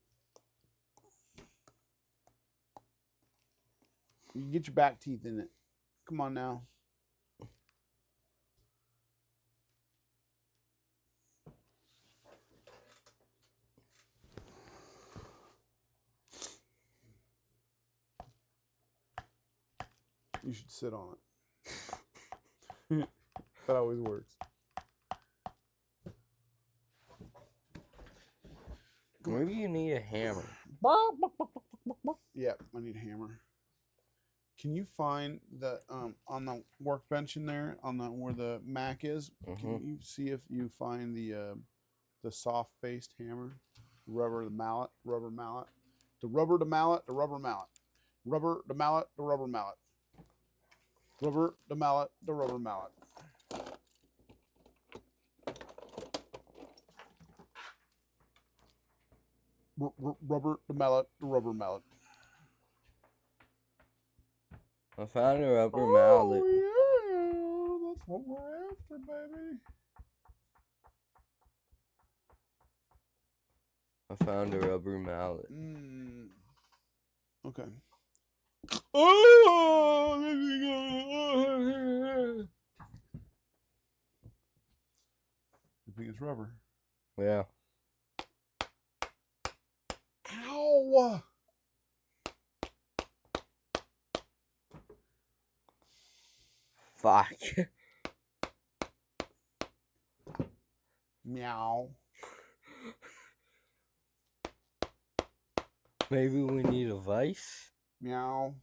You get your back teeth in it. Come on now. You should sit on it. That always works. Maybe you need a hammer. Yeah, I need a hammer. Can you find the on the workbench in there on the where the Mac is? Can you see if you find the soft faced hammer, the rubber mallet, the rubber mallet, the rubber mallet, the rubber mallet, rubber the mallet, the rubber mallet, rubber the mallet, the rubber mallet. Rubber the mallet, the rubber mallet. I found a rubber mallet. Yeah, that's what we're after, baby. I found a rubber mallet. Okay. Oh, I think it's rubber. Yeah. Ow! Fuck. Meow. Maybe we need a vice? Meow.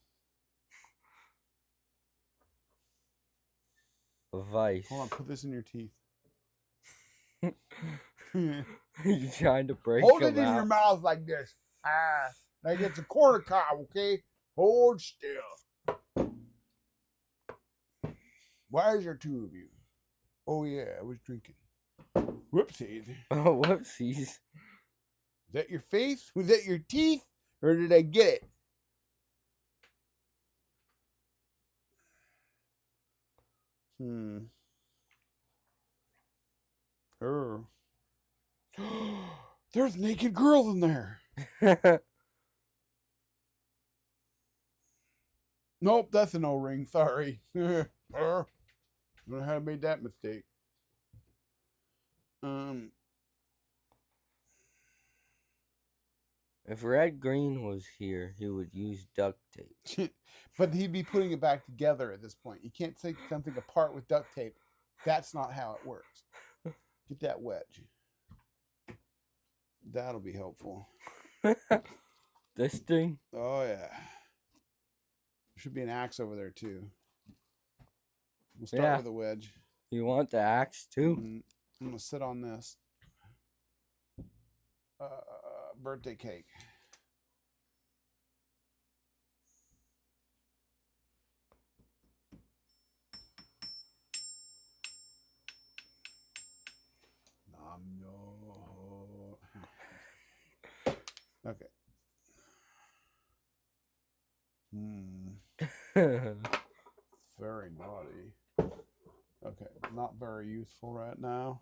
Vice. Hold on, put this in your teeth. You trying to break Hold him it in out? your mouth like this. Ah, like it's a corner cob, okay? Hold still. Why is there two of you? Oh yeah, I was drinking. Whoopsies. Oh, whoopsies. Is that your face? Was that your teeth? Or did I get it? There's naked girls in there. Nope, that's an O-ring. Sorry. I don't know how I made that mistake. If Red Green was here, he would use duct tape. But he'd be putting it back together at this point. You can't take something apart with duct tape. That's not how it works. Get that wedge. That'll be helpful. This thing? Oh, yeah. There should be an axe over there, too. We'll start with a wedge. You want the axe, too? I'm going to sit on this. Birthday cake. Okay. Very naughty. Okay, not very useful right now.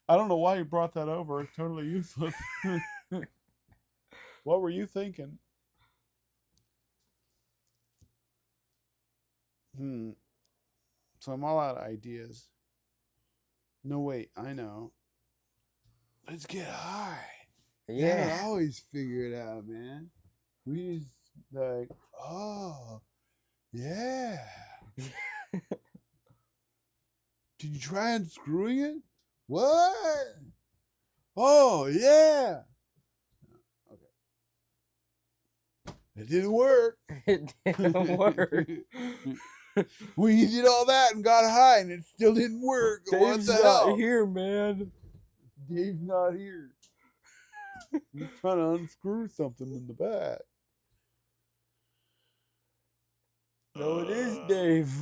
I don't know why you brought that over. It's totally useless. What were you thinking? So I'm all out of ideas. No, wait, I know. Let's get high. Yeah. I always figure it out, man. We just like, oh, yeah. Did you try unscrewing it? What? Oh, yeah. Okay. It didn't work. It didn't work. We did all that and got high and it still didn't work. What the hell? Not here, man. Dave's not here. He's trying to unscrew something in the back. No, it is Dave.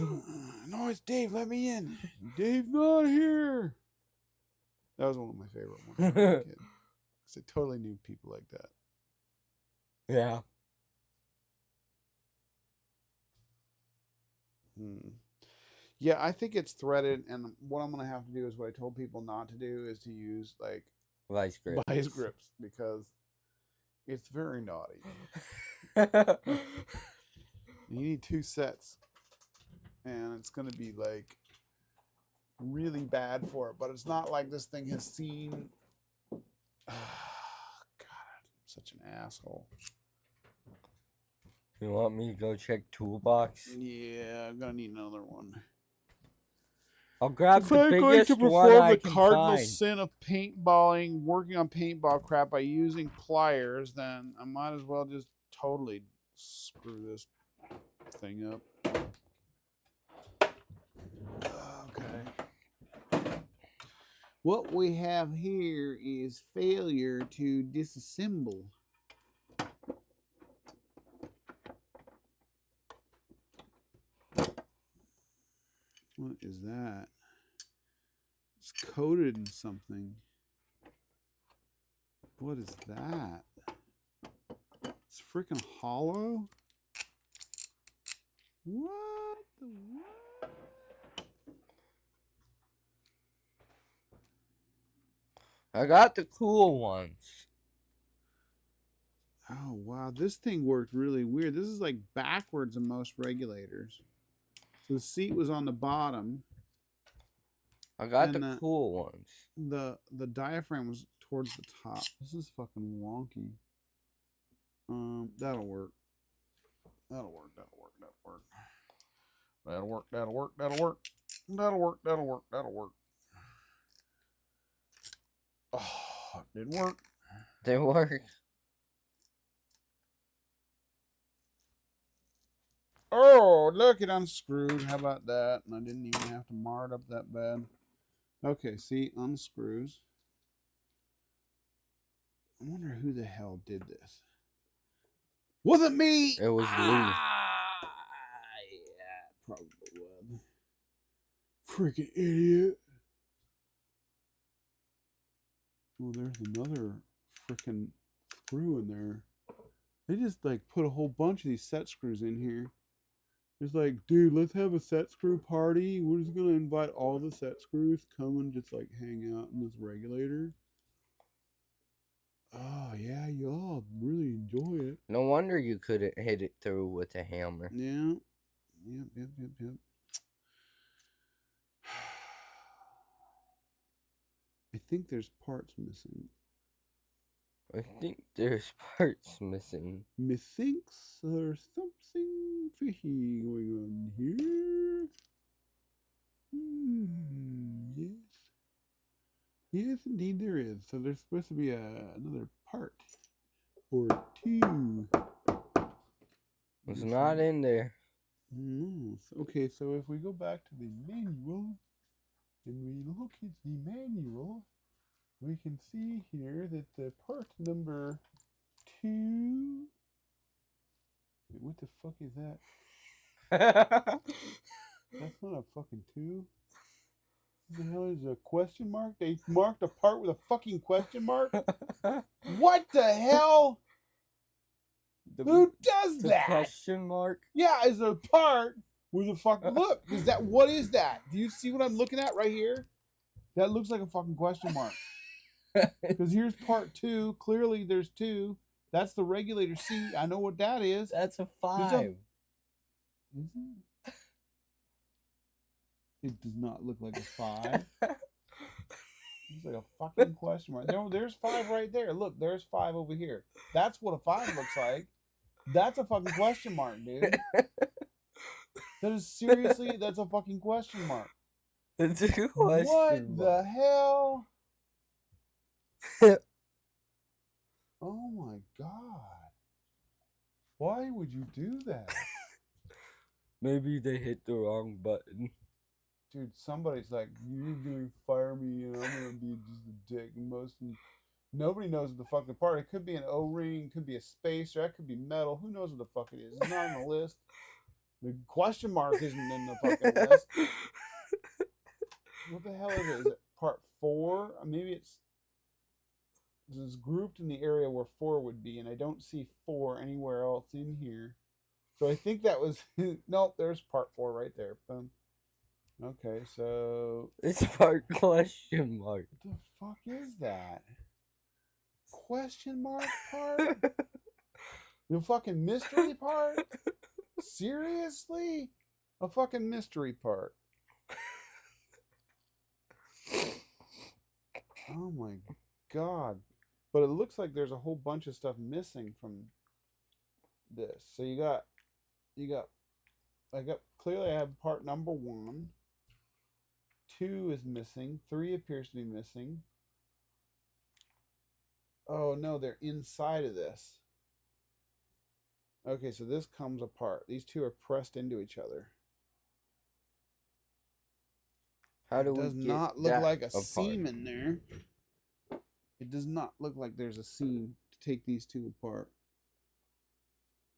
No, it's Dave. Let me in. Dave's not here. That was one of my favorite ones when I was a kid. Because I totally knew people like that. Yeah. Yeah, I think it's threaded, and what I'm going to have to do is what I told people not to do is to use, like, vice grips because it's very naughty. You need 2 sets, and it's going to be, like, really bad for it, but it's not like this thing has seen... God, I'm such an asshole. You want me to go check toolbox? Yeah, I'm gonna need another one. I'll grab if the I'm going biggest to one perform I the can cardinal find. sin of paintballing, working on paintball crap by using pliers, then I might as well just totally screw this thing up. Okay. What we have here is failure to disassemble. What is that? It's coated in something. What is that? It's freaking hollow? What the what? I got the cool ones. Oh, wow. This thing worked really weird. This is like backwards in most regulators. So the seat was on the bottom. I got the cool ones. The diaphragm was towards the top. This is fucking wonky. That'll work. That'll work. That'll work. That'll work. That'll work. That'll work. That'll work. That'll work. That'll work. That'll work. Oh, it didn't work. They work. Oh, look, it unscrewed. How about that? And I didn't even have to mar it up that bad. Okay, see, unscrews. I wonder who the hell did this. Wasn't me! It was Yeah, probably was. Freaking idiot. Oh, there's another freaking screw in there. They just like put a whole bunch of these set screws in here. It's like, dude, let's have a set screw party. We're just gonna invite all the set screws, come and just like hang out in this regulator. Oh yeah, y'all really enjoy it. No wonder you couldn't hit it through with a hammer. Yeah. Yep. I think there's parts missing. I think there's parts missing. Methinks there's something fishy going on here. Yes. Yes, indeed there is. So there's supposed to be another part or two. It's not in there. No. Okay, so if we go back to the manual and we look at the manual, we can see here that the part number 2. Wait, what the fuck is that? That's not a fucking 2. What the hell is a question mark? They marked a part with a fucking question mark? What the hell? Who does that? Question mark? Yeah, is a part with a fucking look. Is that what is that? Do you see what I'm looking at right here? That looks like a fucking question mark. Because here's part 2. Clearly there's 2. That's the regulator C. I know what that is. That's a 5. Is it? It does not look like a 5. It's like a fucking question mark. There's 5 right there. Look, there's 5 over here. That's what a 5 looks like. That's a fucking question mark, dude. That is seriously, that's a fucking question mark. It's a question What mark. the hell? Oh my god. Why would you do that? Maybe they hit the wrong button. Dude, somebody's like, you're gonna fire me and I'm gonna be just a dick. Nobody knows what the fucking part. It could be an O-ring, could be a spacer, that could be metal. Who knows what the fuck it is? It's not on the list. The question mark isn't in the fucking list. What the hell is it? Is it part 4? Maybe it's grouped in the area where 4 would be, and I don't see 4 anywhere else in here. So I think that was nope. There's part 4 right there. Boom. Okay, so it's part question mark. What the fuck is that? Question mark part? The fucking mystery part? Seriously? A fucking mystery part. Oh my god. But it looks like there's a whole bunch of stuff missing from this. So clearly I have part number 1. 2 is missing. 3 appears to be missing. Oh no, they're inside of this. Okay, so this comes apart. These 2 are pressed into each other. How do it does we get not look that like a apart? seam in there. It does not look like there's a seam to take these 2 apart.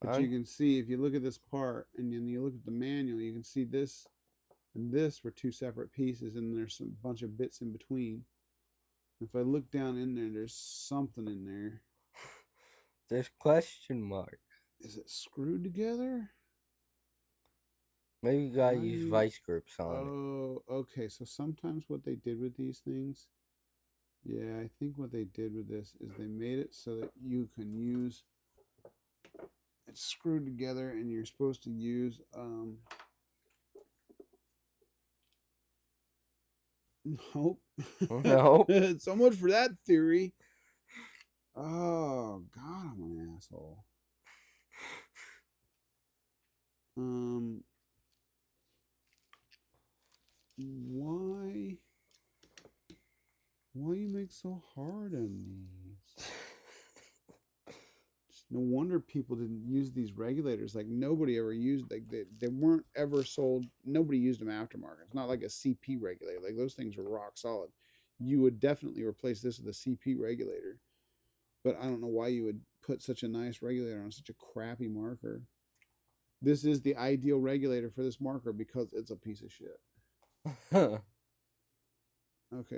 But you can see, if you look at this part and then you look at the manual, you can see this and this were 2 separate pieces, and there's a bunch of bits in between. If I look down in there, there's something in there. There's question mark. Is it screwed together? Maybe you gotta use vice grips on it. Oh, okay. So sometimes what they did with these things, yeah, I think what they did with this is they made it so that you can use, it's screwed together and you're supposed to use, nope. Nope. So much for that theory. Oh, God, I'm an asshole. Why you make so hard on these? Just No wonder people didn't use these regulators. Like nobody ever used, like they weren't ever sold. Nobody used them aftermarket. It's not like a CP regulator. Like those things were rock solid. You would definitely replace this with a CP regulator. But I don't know why you would put such a nice regulator on such a crappy marker. This is the ideal regulator for this marker because it's a piece of shit. Okay,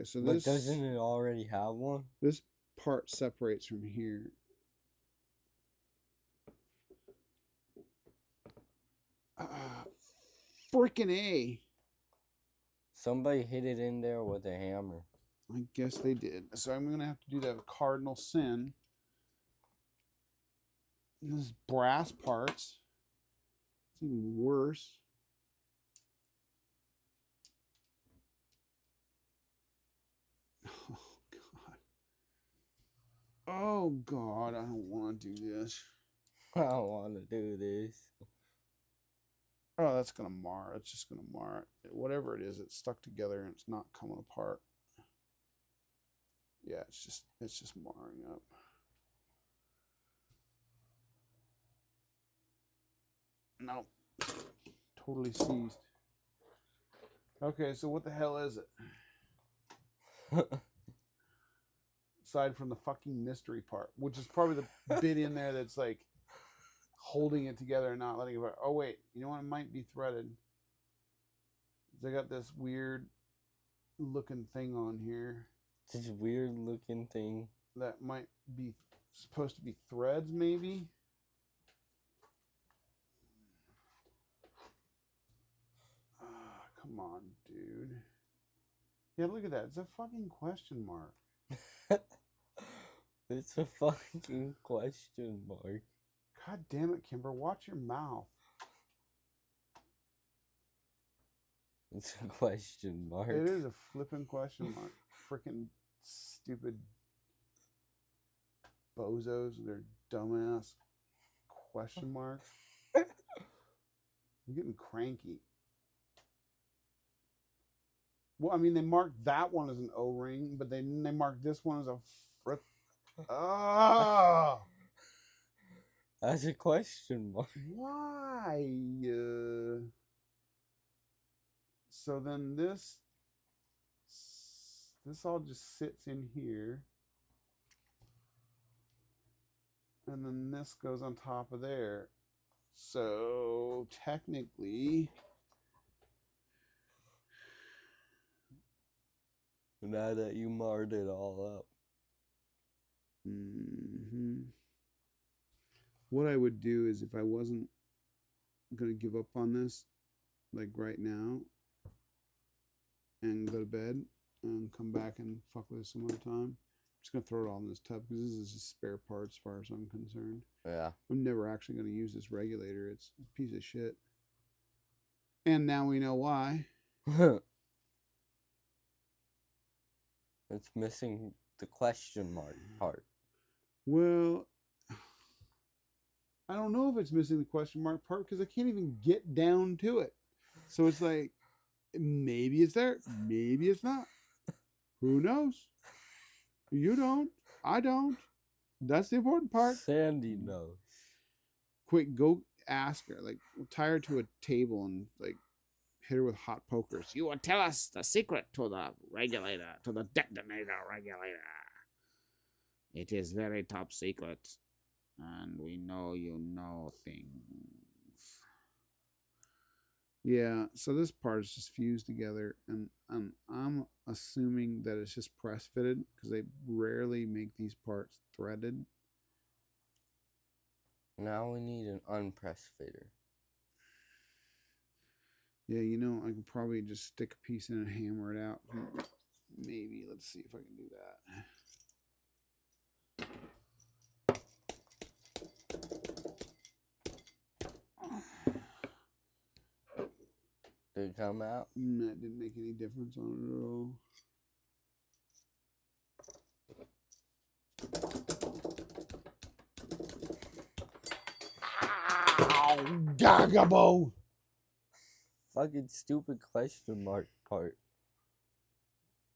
so this... But doesn't it already have one? This part separates from here. Freaking A. Somebody hit it in there with a hammer. I guess they did. So I'm going to have to do that cardinal sin. This is brass parts. It's even worse. Oh, God. Oh, God. I don't want to do this. I don't want to do this. Oh, that's going to mar. It's just going to mar it. Whatever it is, it's stuck together and it's not coming apart. Yeah, it's just marring up. No. Totally seized. Okay, so what the hell is it? Aside from the fucking mystery part, which is probably the bit in there that's like holding it together and not letting it. Oh wait, you know what? It might be threaded. They got this weird looking thing on here. This weird looking thing that might be supposed to be threads, maybe. Come on, dude. Yeah, look at that. It's a fucking question mark. It's a fucking question mark. God damn it, Kimber. Watch your mouth. It's a question mark. It is a flipping question mark. Freaking stupid bozos with their dumbass question marks. I'm getting cranky. Well, I mean, they marked that one as an O-ring, but they marked this one as a frick. Oh! That's a question mark. Why? So then this all just sits in here. And then this goes on top of there. So technically... Now that you marred it all up. What I would do is if I wasn't going to give up on this, like right now, and go to bed and come back and fuck with it some other time, I'm just going to throw it all in this tub because this is just spare parts as far as I'm concerned. Yeah. I'm never actually going to use this regulator. It's a piece of shit. And now we know why. It's missing the question mark part. Well, I don't know if it's missing the question mark part because I can't even get down to it. So it's like, maybe it's there, maybe it's not. Who knows? You don't. I don't. That's the important part. Sandy knows. Quick, go ask her. Like, tie her to a table and like hit her with hot pokers. You will tell us the secret to the regulator, to the detonator regulator. It is very top secret, and we know you know things. Yeah, so this part is just fused together, and I'm assuming that it's just press fitted because they rarely make these parts threaded. Now we need an unpressed fitter. Yeah, you know, I could probably just stick a piece in and hammer it out. Maybe. Let's see if I can do that. Did it come out? That didn't make any difference on it at all. Ow! Gagabo! Fucking stupid question mark part.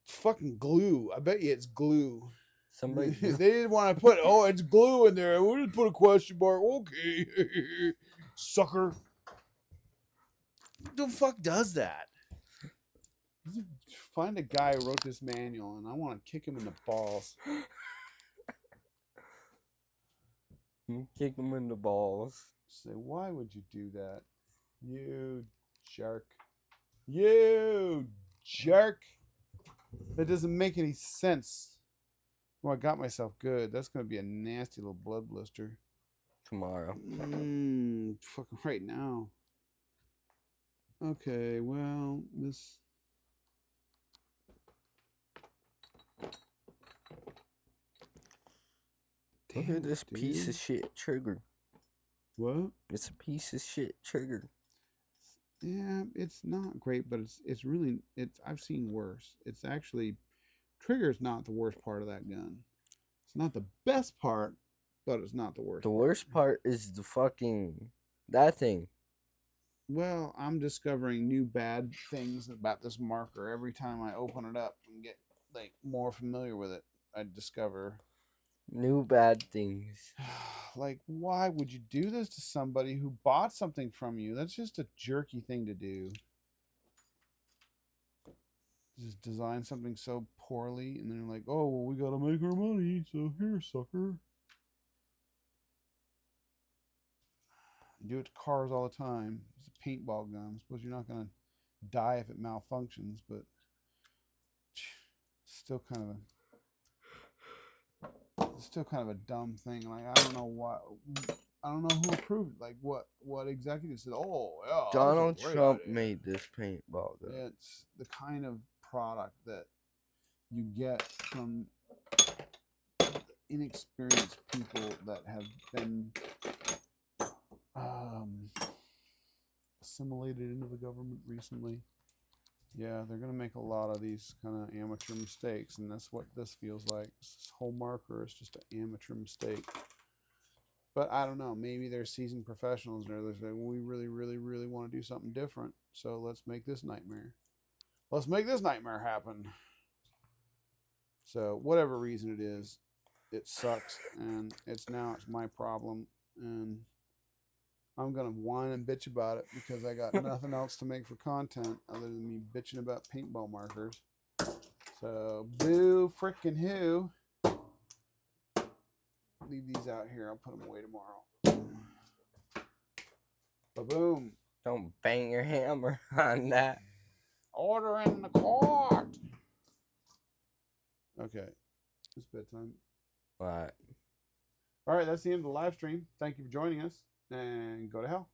It's fucking glue. I bet you it's glue. Somebody. They didn't want to put, oh, it's glue in there. We'll just put a question mark. Okay. Sucker. Who the fuck does that? Find a guy who wrote this manual, and I want to kick him in the balls. Kick him in the balls. Say, why would you do that? You jerk. You jerk. That doesn't make any sense. Oh, I got myself good. That's going to be a nasty little blood blister. Tomorrow. Fucking right now. Okay, well, this... Look at this piece of shit trigger. What? It's a piece of shit trigger. Yeah, it's not great, but it's really I've seen worse. It's actually trigger's not the worst part of that gun. It's not the best part, but it's not the worst. The worst part is the fucking that thing. Well, I'm discovering new bad things about this marker every time I open it up and get like more familiar with it. I discover new bad things. Like, why would you do this to somebody who bought something from you? That's just a jerky thing to do. Just design something so poorly, and then you're like, oh, well, we gotta make our money, so here, sucker. You do it to cars all the time. It's a paintball gun. I suppose you're not gonna die if it malfunctions, but still kind of a dumb thing. Like, I don't know what, I don't know who approved it. Like, what executive said, oh yeah, Donald Trump made this paintball gun. It's the kind of product that you get from inexperienced people that have been assimilated into the government recently. Yeah, they're going to make a lot of these kind of amateur mistakes, and that's what this feels like. This whole marker is just an amateur mistake. But I don't know, maybe they're seasoned professionals, and they're like, well, we really, really, really want to do something different, so let's make this nightmare. Let's make this nightmare happen. So, whatever reason it is, it sucks, and it's my problem, and I'm going to whine and bitch about it because I got nothing else to make for content other than me bitching about paintball markers. So, boo frickin' who. Leave these out here. I'll put them away tomorrow. Ba-boom. Don't bang your hammer on that. Order in the court. Okay. It's bedtime. Alright. Alright, that's the end of the live stream. Thank you for joining us. And go to hell.